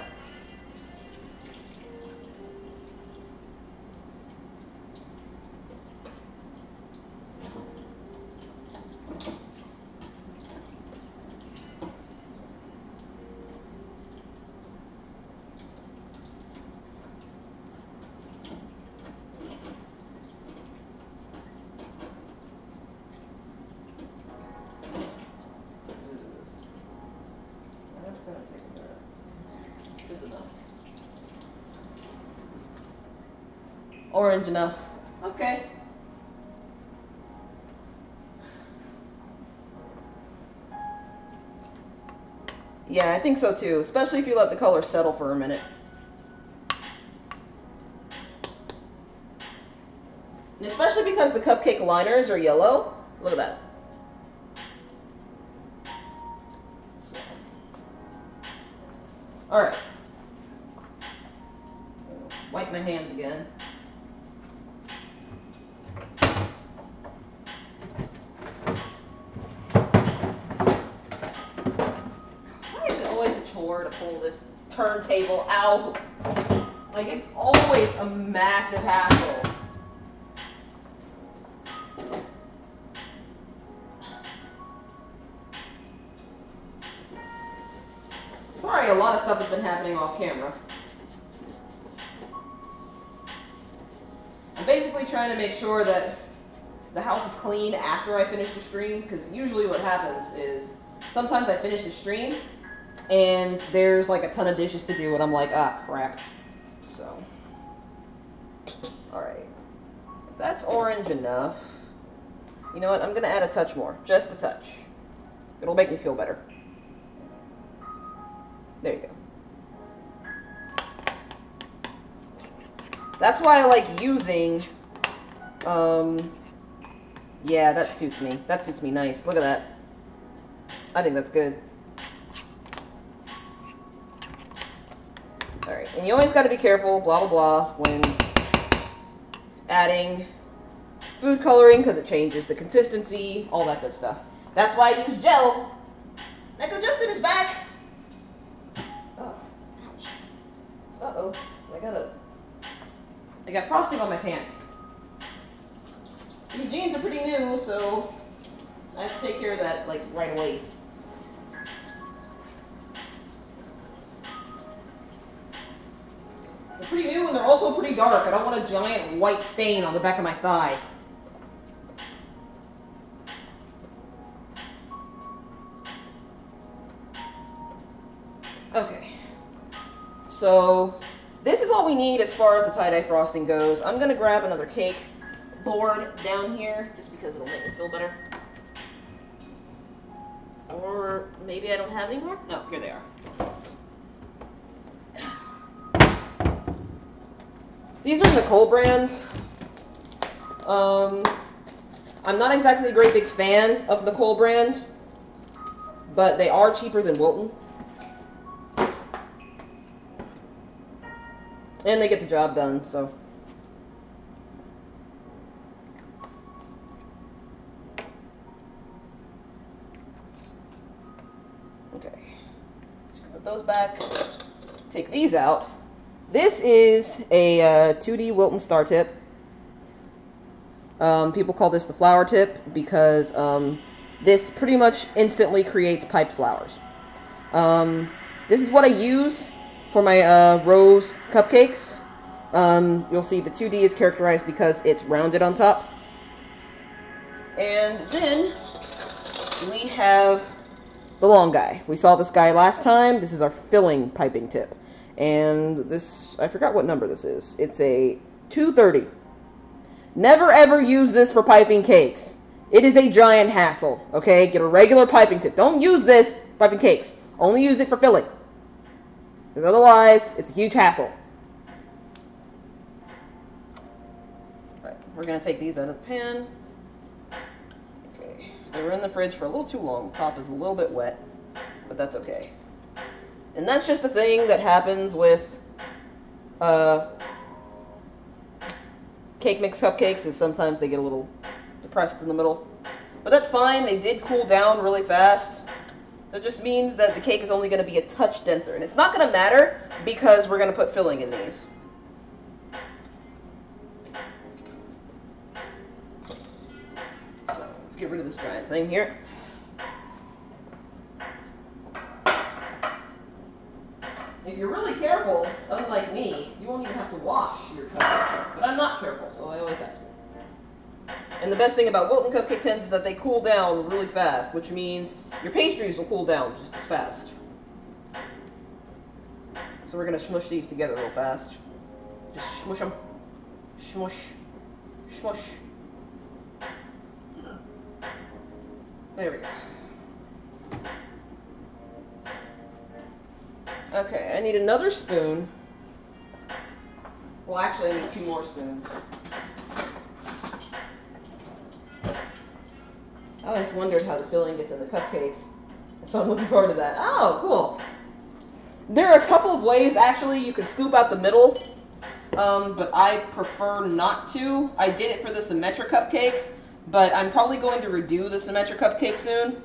Speaker 1: Orange enough. Okay. Yeah, I think so too, especially if you let the color settle for a minute. And especially because the Cupcake liners are yellow. Look at that. So. Alright. Wipe my hands again. To pull this turntable out. Like, it's always a massive hassle. Sorry, a lot of stuff has been happening off camera. I'm basically trying to make sure that the house is clean after I finish the stream, because usually what happens is sometimes I finish the stream and there's like a ton of dishes to do, and I'm like, ah, crap. So, alright. If that's orange enough, you know what, I'm gonna add a touch more. Just a touch. It'll make me feel better. There you go. That's why I like using, yeah, that suits me. That suits me nice. Look at that. I think that's good. Alright, and you always got to be careful, blah blah blah, when adding food coloring, because it changes the consistency, all that good stuff. That's why I use gel. Echo Justin is back! Oh, ouch. Uh-oh, I got frosting on my pants. These jeans are pretty new, so I have to take care of that, like, right away. They're pretty new, and they're also pretty dark. I don't want a giant white stain on the back of my thigh. Okay. So, this is all we need as far as the tie-dye frosting goes. I'm going to grab another cake board down here, just because it'll make me feel better. Or maybe I don't have any more? No, here they are. These are Nicole brand. I'm not exactly a great big fan of Nicole brand, but they are cheaper than Wilton. And they get the job done, so. Okay. Just put those back. Take these out. This is a 2D Wilton star tip. People call this the flower tip because this pretty much instantly creates piped flowers. This is what I use for my rose cupcakes. You'll see the 2D is characterized because it's rounded on top. And then we have the long guy. We saw this guy last time. This is our filling piping tip. And this, I forgot what number this is. It's a 230. Never ever use this for piping cakes. It is a giant hassle, okay? Get a regular piping tip. Don't use this for piping cakes. Only use it for filling. Because otherwise, it's a huge hassle. we're gonna take these out of the pan. Okay, they were in the fridge for a little too long. The top is a little bit wet, but that's okay. And that's just a thing that happens with cake mix cupcakes, is sometimes they get a little depressed in the middle. But that's fine, they did cool down really fast. That just means that the cake is only going to be a touch denser. And it's not going to matter because we're going to put filling in these. So let's get rid of this giant thing here. If you're really careful, unlike me, you won't even have to wash your cupcake. But I'm not careful, so I always have to. And the best thing about Wilton cupcake tins is that they cool down really fast, which means your pastries will cool down just as fast. So we're going to smush these together real fast. Just smush them. Smush. Smush. There we go. Okay, I need another spoon. Well, actually, I need 2 more spoons. I always wondered how the filling gets in the cupcakes, so I'm looking forward to that. Oh, cool. There are a couple of ways, actually, you can scoop out the middle, but I prefer not to. I did it for the Symmetra cupcake, but I'm probably going to redo the Symmetra cupcake soon.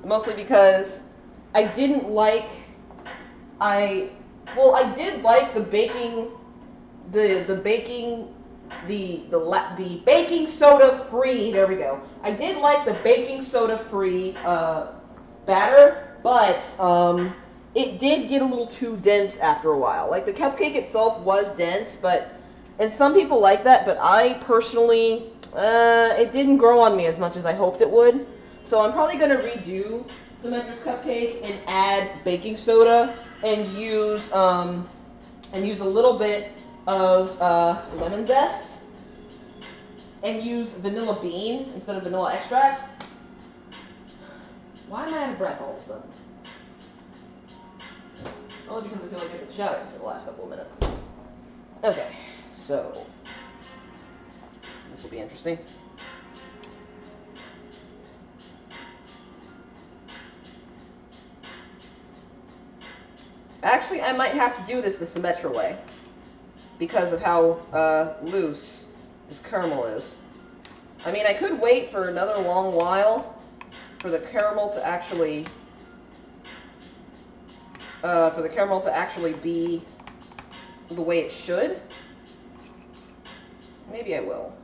Speaker 1: Mostly because I didn't like, I did like the baking baking soda free, there we go. I did like the baking soda free batter, but it did get a little too dense after a while. Like, the cupcake itself was dense, and some people like that, but I personally, it didn't grow on me as much as I hoped it would. So I'm probably going to redo Symmetra's cupcake and add baking soda and use a little bit of lemon zest and use vanilla bean instead of vanilla extract. Why am I out of breath all of a sudden? Only because I feel like I've been shouting for the last couple of minutes. Okay, so this will be interesting. Actually, I might have to do this the Symmetra way because of how loose this caramel is. I mean, I could wait for another long while for the caramel to actually be the way it should. Maybe I will.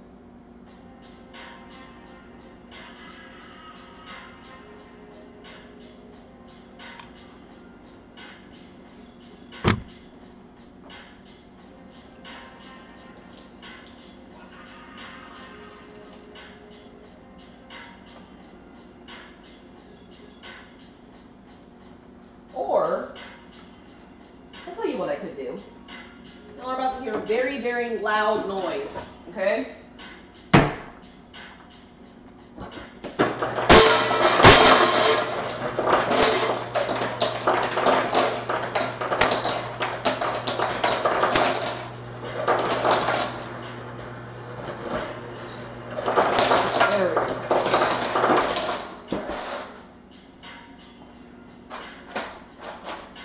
Speaker 1: Or, I'll tell you what I could do. Now we're about to hear a very, very loud noise, okay?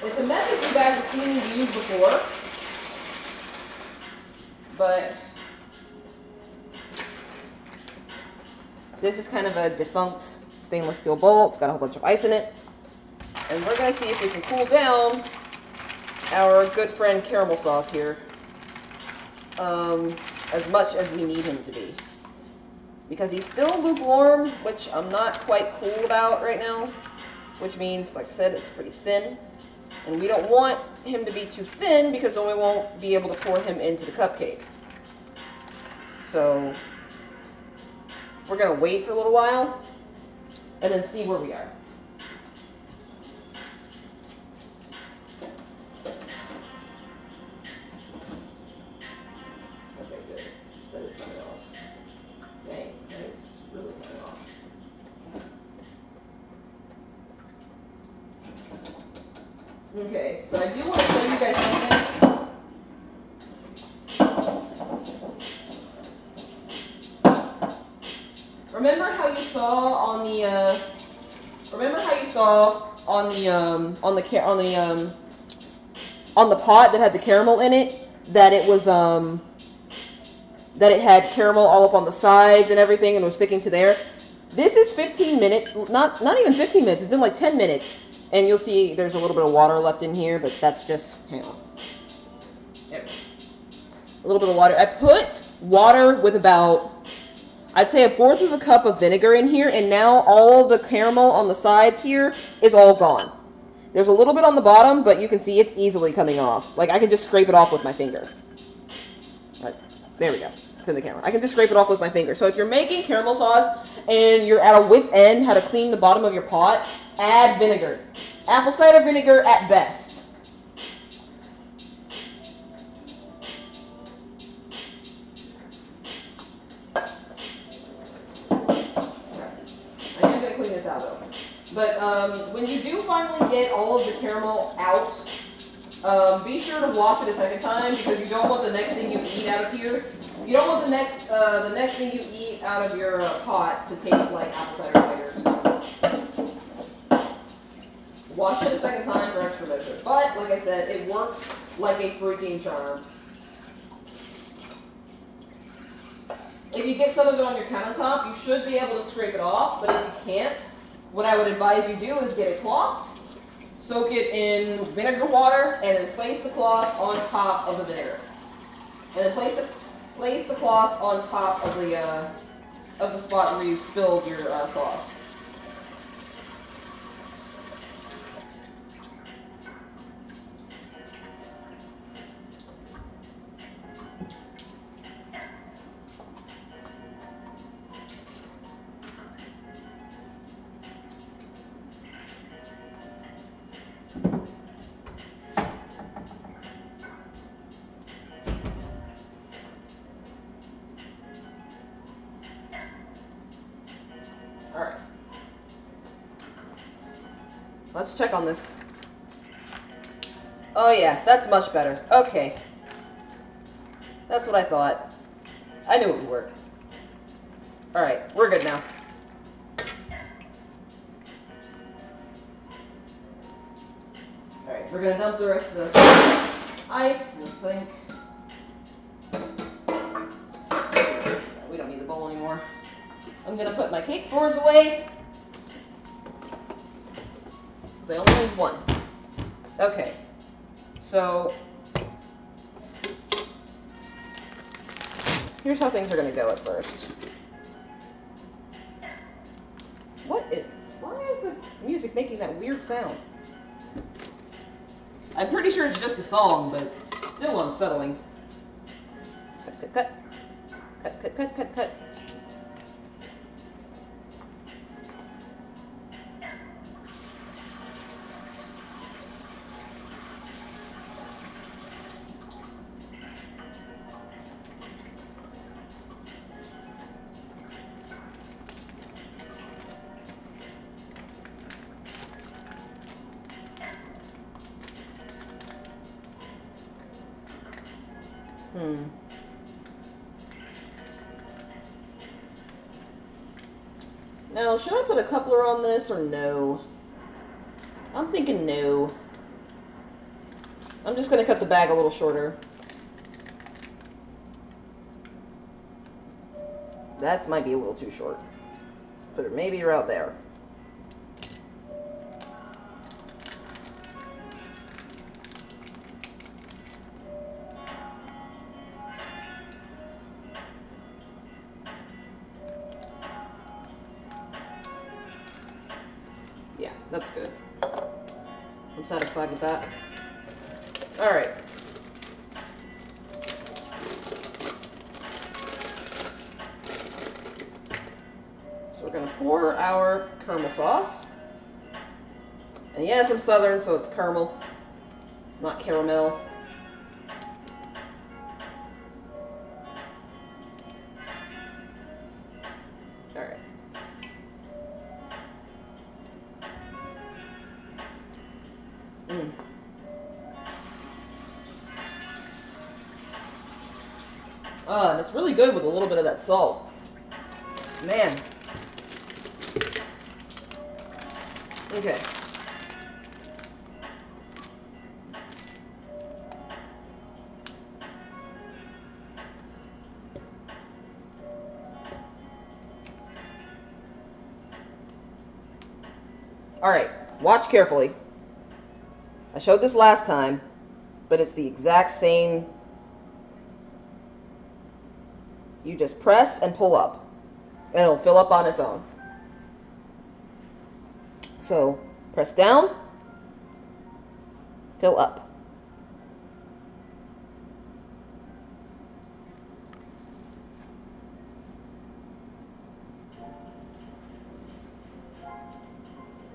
Speaker 1: It's a method you guys have seen me use before, but this is kind of a defunct stainless steel bowl. It's got a whole bunch of ice in it. And we're going to see if we can cool down our good friend caramel sauce here as much as we need him to be. Because he's still lukewarm, which I'm not quite cool about right now, which means, like I said, it's pretty thin. And we don't want him to be too thin because then we won't be able to pour him into the cupcake. So we're going to wait for a little while and then see where we are. Okay, good. That is coming off. Dang, it's really coming off. Okay, so I do want to show you guys something. Remember how you saw on the on the pot that had the caramel in it, that it was that it had caramel all up on the sides and everything and was sticking to there. This is 15 minutes, not even 15 minutes, it's been like 10 minutes. And you'll see there's a little bit of water left in here, but that's just, hang on. There. A little bit of water. I put water with about, I'd say, 1/4 of a cup of vinegar in here, and now all of the caramel on the sides here is all gone. There's a little bit on the bottom, but you can see it's easily coming off. Like, I can just scrape it off with my finger. Right. There we go. It's in the camera. I can just scrape it off with my finger. So if you're making caramel sauce and you're at a wit's end how to clean the bottom of your pot, add vinegar. Apple cider vinegar at best. Out of. But when you do finally get all of the caramel out, be sure to wash it a second time, because you don't want the next thing you eat out of here. You don't want the next thing you eat out of your pot to taste like apple cider vinegar. So wash it a second time for extra measure. But like I said, it works like a freaking charm. If you get some of it on your countertop, you should be able to scrape it off, but if you can't, what I would advise you do is get a cloth, soak it in vinegar water, and then place the cloth on top of the vinegar. And then place the cloth on top of the spot where you spilled your sauce. Alright. Let's check on this. Oh yeah, that's much better. Okay. That's what I thought. I knew it would work. Alright, we're good now. Alright, we're gonna dump the rest of the ice in the sink. We don't need the bowl anymore. I'm gonna put my cake boards away, because I only need one. Okay, so here's how things are gonna go at first. Why is the music making that weird sound? I'm pretty sure it's just the song, but still unsettling. Cut, cut, cut. Cut, cut, cut, cut, cut. Now, should I put a coupler on this or no? I'm thinking no. I'm just going to cut the bag a little shorter. That might be a little too short. Let's put it maybe right there. Yeah, that's good. I'm satisfied with that. Alright. So we're going to pour our caramel sauce. And yes, I'm Southern, so it's caramel. It's not caramel. Alright. And it's really good with a little bit of that salt. Man, Okay. Alright, watch carefully. I showed this last time, but it's the exact same. You just press and pull up, and it'll fill up on its own. So, press down, fill up.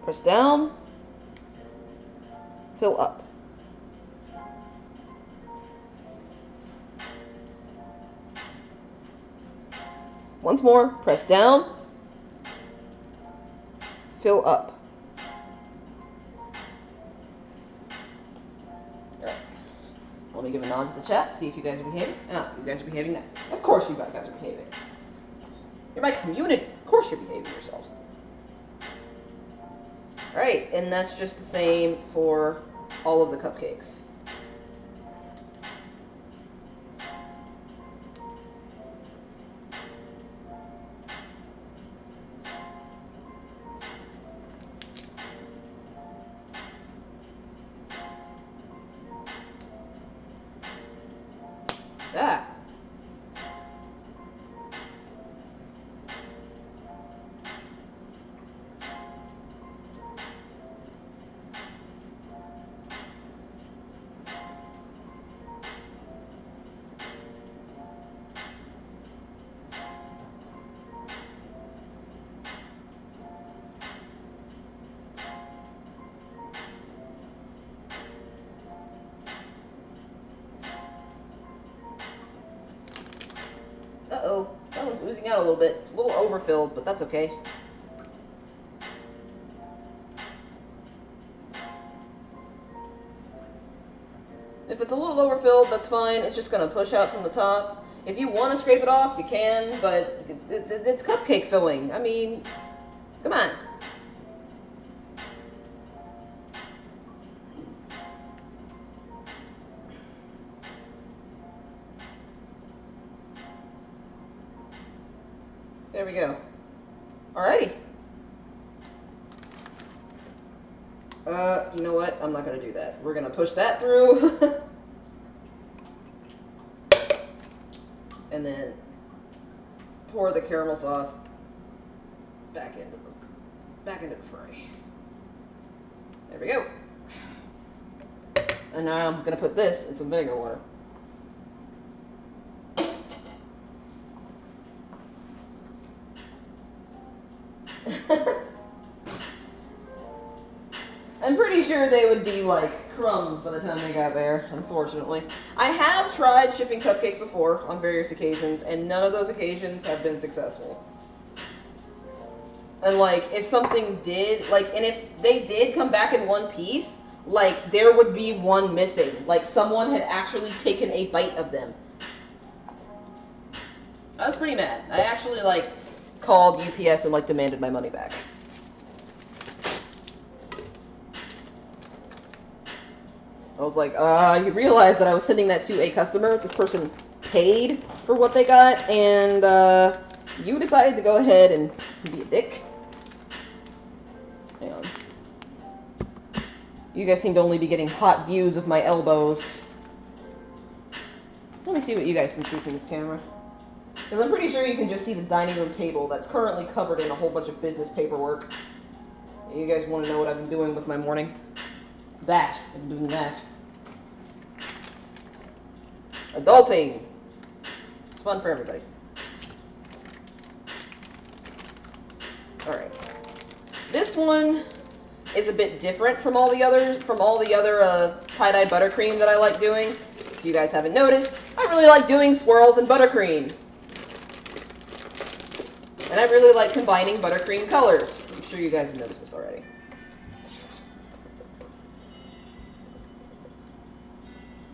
Speaker 1: Press down, fill up. Once more, press down, fill up. Alright. Let me give a nod to the chat, see if you guys are behaving. Ah, you guys are behaving nice. Of course you guys are behaving. You're my community. Of course you're behaving yourselves. Alright, and that's just the same for all of the cupcakes. Ah. Uh-oh, that one's oozing out a little bit. It's a little overfilled, but that's okay. If it's a little overfilled, that's fine. It's just going to push out from the top. If you want to scrape it off, you can, but it's cupcake filling. I mean, come on. There we go. Alrighty. You know what? I'm not going to do that. We're going to push that through. And then pour the caramel sauce back into the fry. There we go. And now I'm going to put this in some vinegar water. I'm pretty sure they would be like crumbs by the time they got there, unfortunately. I have tried shipping cupcakes before on various occasions, and none of those occasions have been successful. And like, if something did, like, and if they did come back in one piece, like, there would be one missing. Like, someone had actually taken a bite of them. I was pretty mad. I actually, like, called UPS and, like, demanded my money back. I was like, you realize that I was sending that to a customer. This person paid for what they got, and, you decided to go ahead and be a dick. Hang on. You guys seem to only be getting hot views of my elbows. Let me see what you guys can see from this camera. Because I'm pretty sure you can just see the dining room table that's currently covered in a whole bunch of business paperwork. You guys want to know what I've been doing with my morning? That. I've been doing that. Adulting. It's fun for everybody. Alright. This one is a bit different from all the others, tie-dye buttercream that I like doing. If you guys haven't noticed, I really like doing swirls and buttercream. And I really like combining buttercream colors. I'm sure you guys have noticed this already.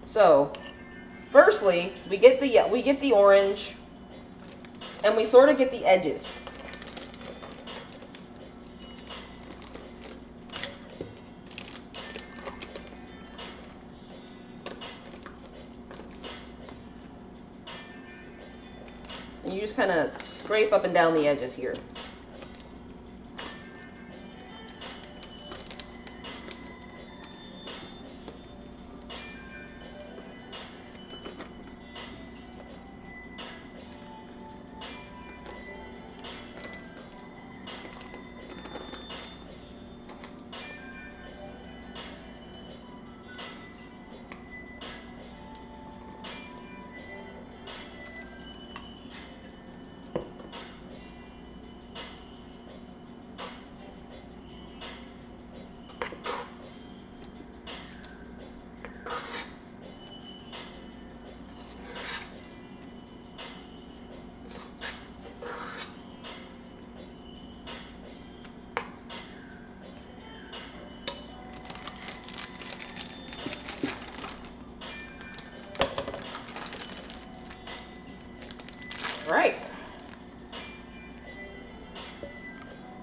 Speaker 1: So, firstly, we get the orange, and we sort of get the edges. You just kind of scrape up and down the edges here.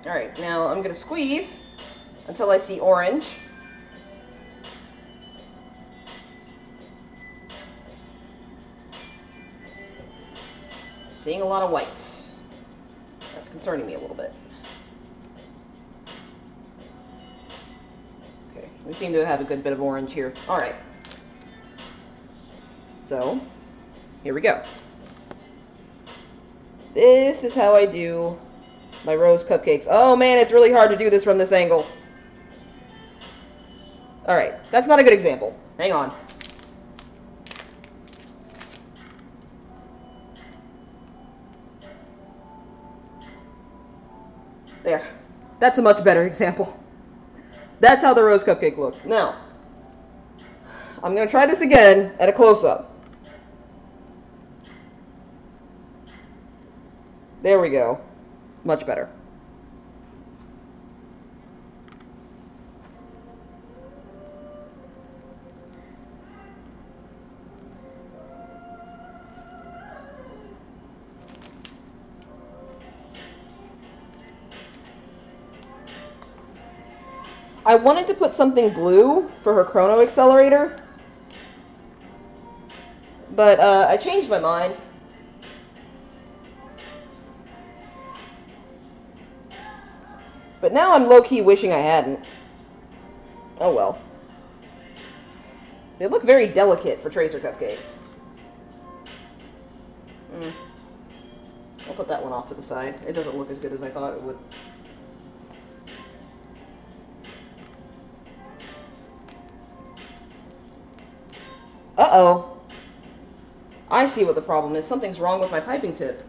Speaker 1: Alright, now I'm going to squeeze until I see orange. Seeing a lot of white. That's concerning me a little bit. Okay, we seem to have a good bit of orange here. Alright. So, here we go. This is how I do my rose cupcakes. Oh man, it's really hard to do this from this angle. Alright, that's not a good example. Hang on. There. That's a much better example. That's how the rose cupcake looks. Now, I'm going to try this again at a close-up. There we go. Much better. I wanted to put something blue for her chrono accelerator, but I changed my mind. But now I'm low-key wishing I hadn't. Oh well. They look very delicate for tracer cupcakes. I'll put that one off to the side. It doesn't look as good as I thought it would. Uh-oh. I see what the problem is. Something's wrong with my piping tip.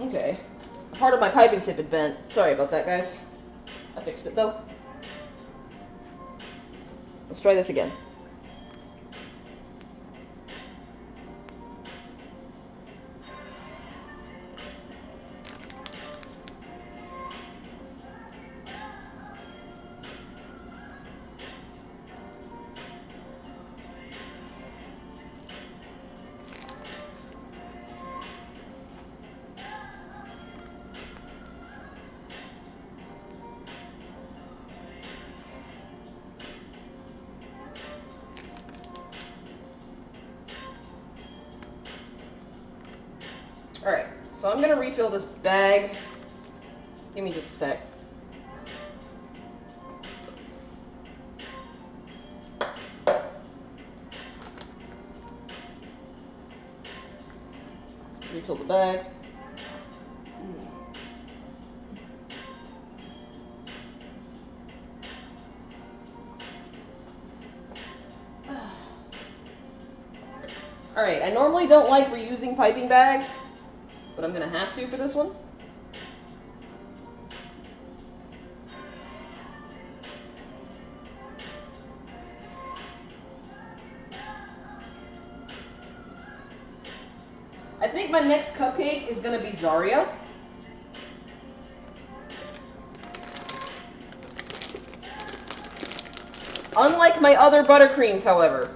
Speaker 1: Okay. Part of my piping tip had bent. Sorry about that, guys. I fixed it, though. Let's try this again. Alright, so I'm going to refill this bag. Give me just a sec. Refill the bag. Alright, I normally don't like reusing piping bags, but I'm going to have to for this one. I think my next cupcake is going to be Zarya. Unlike my other buttercreams, however,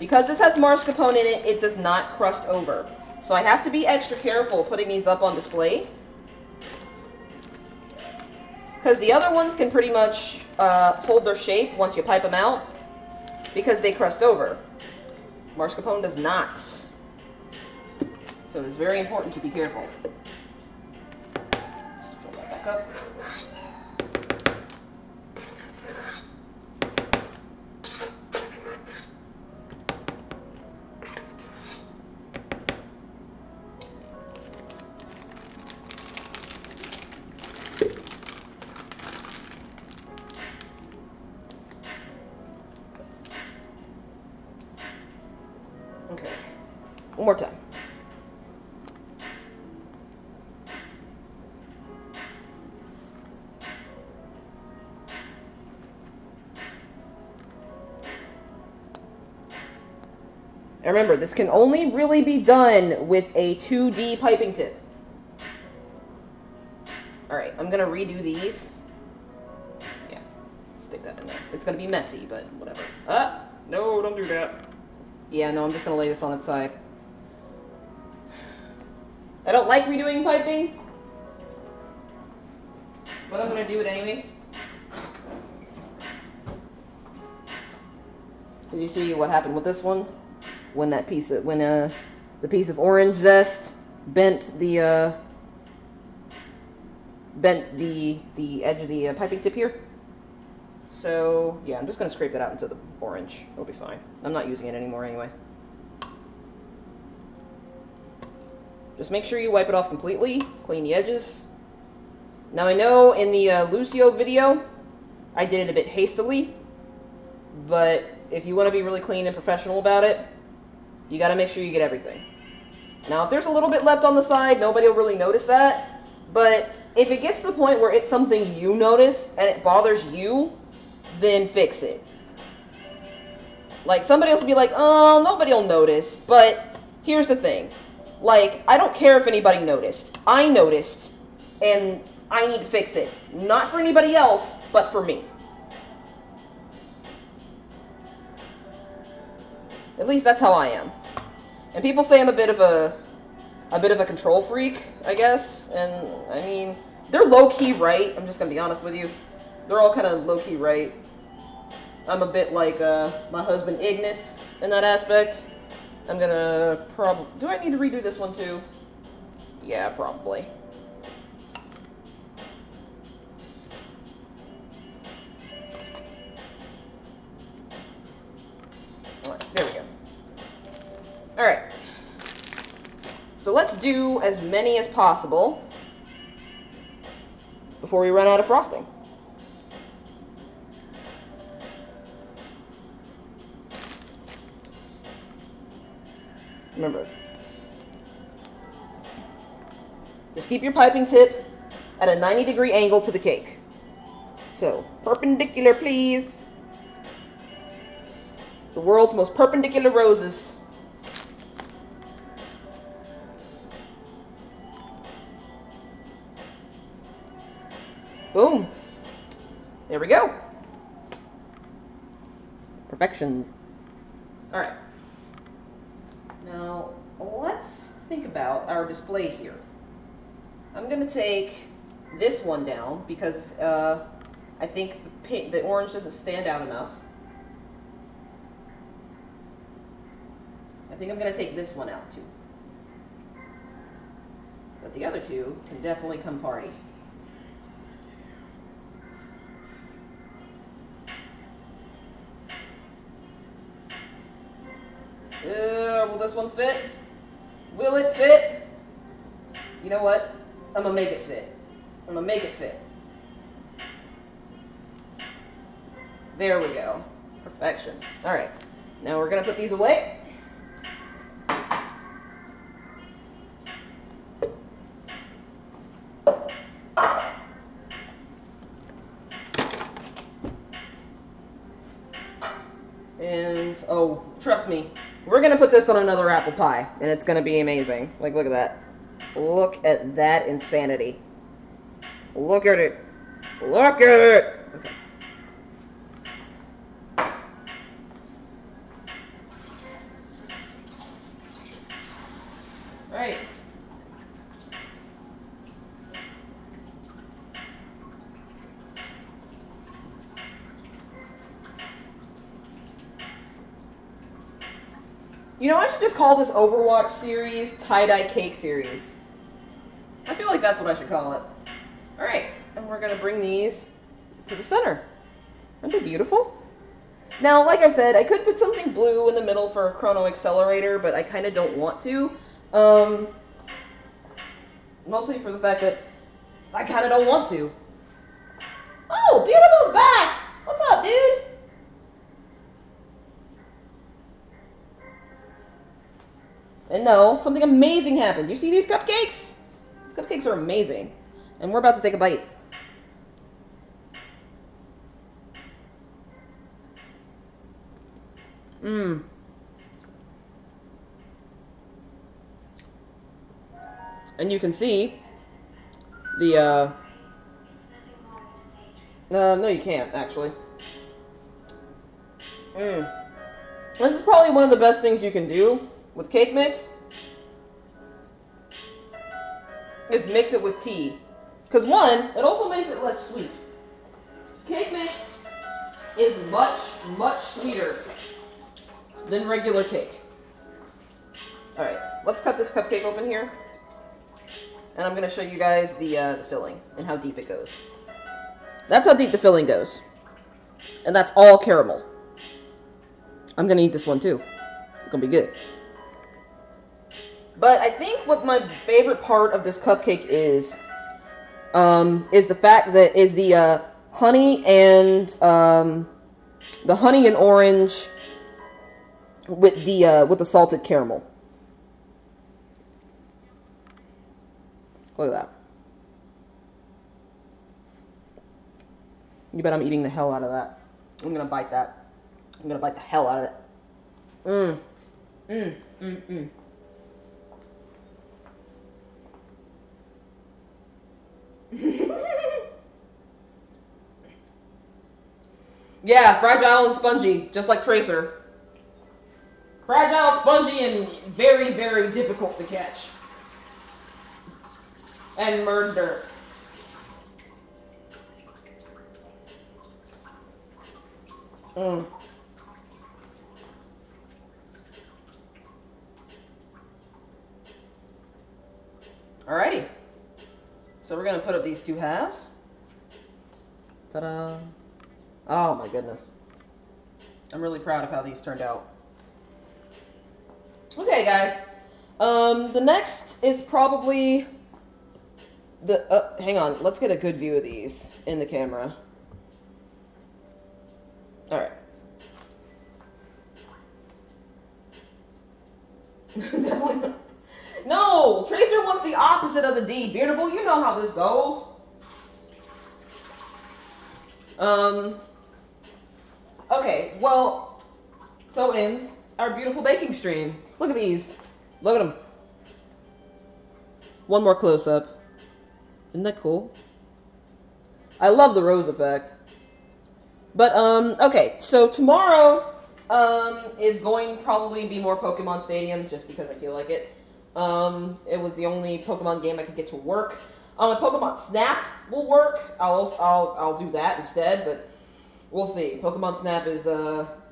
Speaker 1: because this has mascarpone in it, it does not crust over. So I have to be extra careful putting these up on display. Because the other ones can pretty much hold their shape once you pipe them out, because they crust over. Mascarpone does not. So it is very important to be careful. Let's fill that back up. Okay, one more time. And remember, this can only really be done with a 2D piping tip. Alright, I'm gonna redo these. Yeah, stick that in there. It's gonna be messy, but whatever. Ah! No, don't do that. Yeah, no, I'm just gonna lay this on its side. I don't like redoing piping, but I'm gonna do it anyway. Did you see what happened with this one? When that piece of, the piece of orange zest bent the edge of the piping tip here. So yeah, I'm just gonna scrape that out into the orange. It'll be fine. I'm not using it anymore anyway. Just make sure you wipe it off completely. Clean the edges. Now I know in the Lucio video, I did it a bit hastily, but if you want to be really clean and professional about it, you got to make sure you get everything. Now, if there's a little bit left on the side, nobody will really notice that. But if it gets to the point where it's something you notice and it bothers you, then fix it. Like, somebody else will be like, oh, nobody will notice. But here's the thing. Like, I don't care if anybody noticed. I noticed, and I need to fix it. Not for anybody else, but for me. At least that's how I am. And people say I'm a bit of a control freak, I guess. And I mean, they're low-key right. I'm just gonna be honest with you. They're all kind of low-key right. I'm a bit like my husband Ignis in that aspect. I'm gonna do I need to redo this one too? Yeah, probably. Alright, there we go. Alright. So let's do as many as possible before we run out of frosting. Remember, just keep your piping tip at a 90-degree angle to the cake. So, perpendicular, please. The world's most perpendicular roses. Boom. There we go. Perfection. All right. Now, let's think about our display here. I'm going to take this one down because I think the orange doesn't stand out enough. I think I'm going to take this one out too. But the other two can definitely come party. Will this one fit? Will it fit? You know what? I'm gonna make it fit. I'm gonna make it fit. There we go. Perfection. Alright. Now we're gonna put these away. And, oh, trust me, we're going to put this on another apple pie, and it's going to be amazing. Like, look at that. Look at that insanity. Look at it. Look at it! Okay. Alright. You know, I should just call this Overwatch series tie-dye cake series. I feel like that's what I should call it. Alright, and we're gonna bring these to the center. Aren't they beautiful? Now, like I said, I could put something blue in the middle for a chrono accelerator, but I kind of don't want to. Mostly for the fact that I kind of don't want to. Oh, Beautiful's back! What's up, dude? And no, something amazing happened. You see these cupcakes? These cupcakes are amazing. And we're about to take a bite. Mmm. And you can see the, no you can't, actually. Mmm. This is probably one of the best things you can do with cake mix. Is mix it with tea. Because one, it also makes it less sweet. Cake mix is much, much sweeter than regular cake. Alright, let's cut this cupcake open here. And I'm going to show you guys the filling and how deep it goes. That's how deep the filling goes. And that's all caramel. I'm going to eat this one too. It's going to be good. But I think what my favorite part of this cupcake is the fact that the honey and orange with the salted caramel. Look at that. You bet I'm eating the hell out of that. I'm gonna bite that. I'm gonna bite the hell out of it. Mmm. Mmm. Mmm. Mmm. Yeah, fragile and spongy, just like Tracer. Fragile, spongy, and very, very difficult to catch. And murder. Mm. Alrighty. So we're gonna put up these two halves. Ta-da! Oh my goodness. I'm really proud of how these turned out. Okay, guys. The next is probably the, hang on, let's get a good view of these in the camera. Alright. Definitely not. No! Tracer wants the opposite of the D. Beardable, you know how this goes. Okay, well, so ends our beautiful baking stream. Look at these. Look at them. One more close-up. Isn't that cool? I love the rose effect. But, okay, so tomorrow, is going to probably be more Pokemon Stadium, just because I feel like it. It was the only Pokemon game I could get to work. Pokemon Snap will work. I'll do that instead, but we'll see. Pokemon Snap is,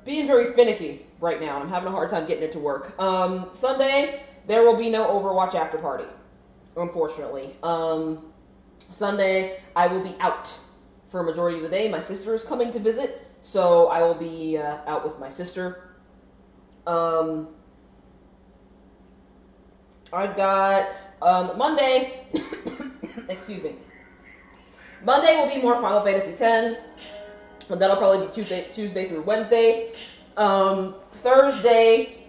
Speaker 1: being very finicky right now, and I'm having a hard time getting it to work. Sunday, there will be no Overwatch after party, unfortunately. Sunday, I will be out for a majority of the day. My sister is coming to visit, so I will be out with my sister. I've got Monday. Excuse me. Monday will be more Final Fantasy X, and that'll probably be Tuesday through Wednesday. Thursday,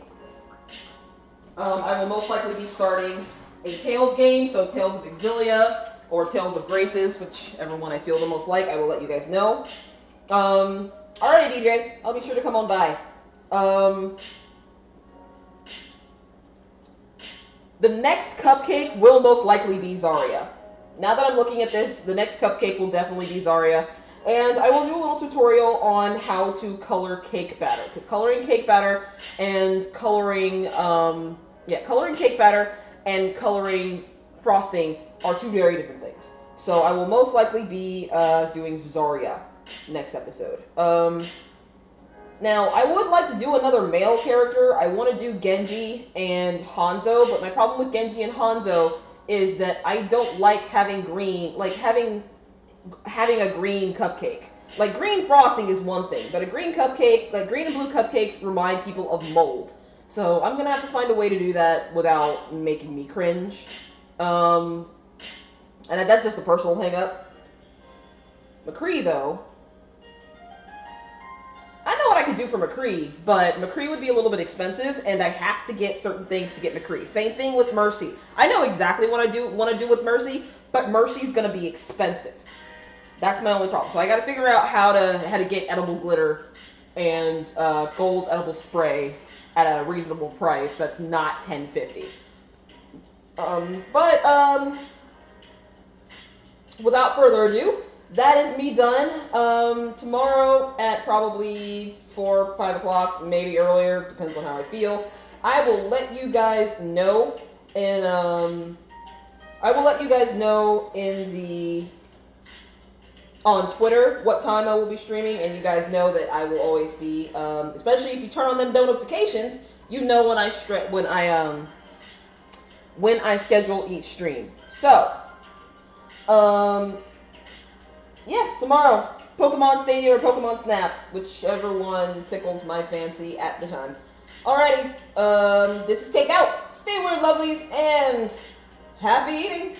Speaker 1: I will most likely be starting a Tales game, so Tales of Exilia or Tales of Graces, whichever one I feel the most like. I will let you guys know. Alright, DJ, I'll be sure to come on by. The next cupcake will most likely be Zarya. Now that I'm looking at this, the next cupcake will definitely be Zarya. And I will do a little tutorial on how to color cake batter. Because coloring cake batter and coloring cake batter and coloring frosting are two very different things. So I will most likely be doing Zarya next episode. Now, I would like to do another male character. I want to do Genji and Hanzo, but my problem with Genji and Hanzo is that I don't like having green, like having a green cupcake. Like, green frosting is one thing, but a green cupcake, like green and blue cupcakes remind people of mold. So I'm gonna have to find a way to do that without making me cringe. And that's just a personal hang-up. McCree, though, I know what I could do for McCree, but McCree would be a little bit expensive, and I have to get certain things to get McCree. Same thing with Mercy. I know exactly what I want to do with Mercy, but Mercy's gonna be expensive. That's my only problem. So I got to figure out how to get edible glitter and gold edible spray at a reasonable price. That's not $10.50. Without further ado, that is me done. Tomorrow at probably 4 or 5 o'clock, maybe earlier, depends on how I feel. I will let you guys know on Twitter what time I will be streaming, and you guys know that I will always be, especially if you turn on them notifications, you know when I schedule each stream. So, yeah, tomorrow, Pokemon Stadium or Pokemon Snap, whichever one tickles my fancy at the time. Alrighty, this is Cake Out. Stay weird, lovelies, and happy eating!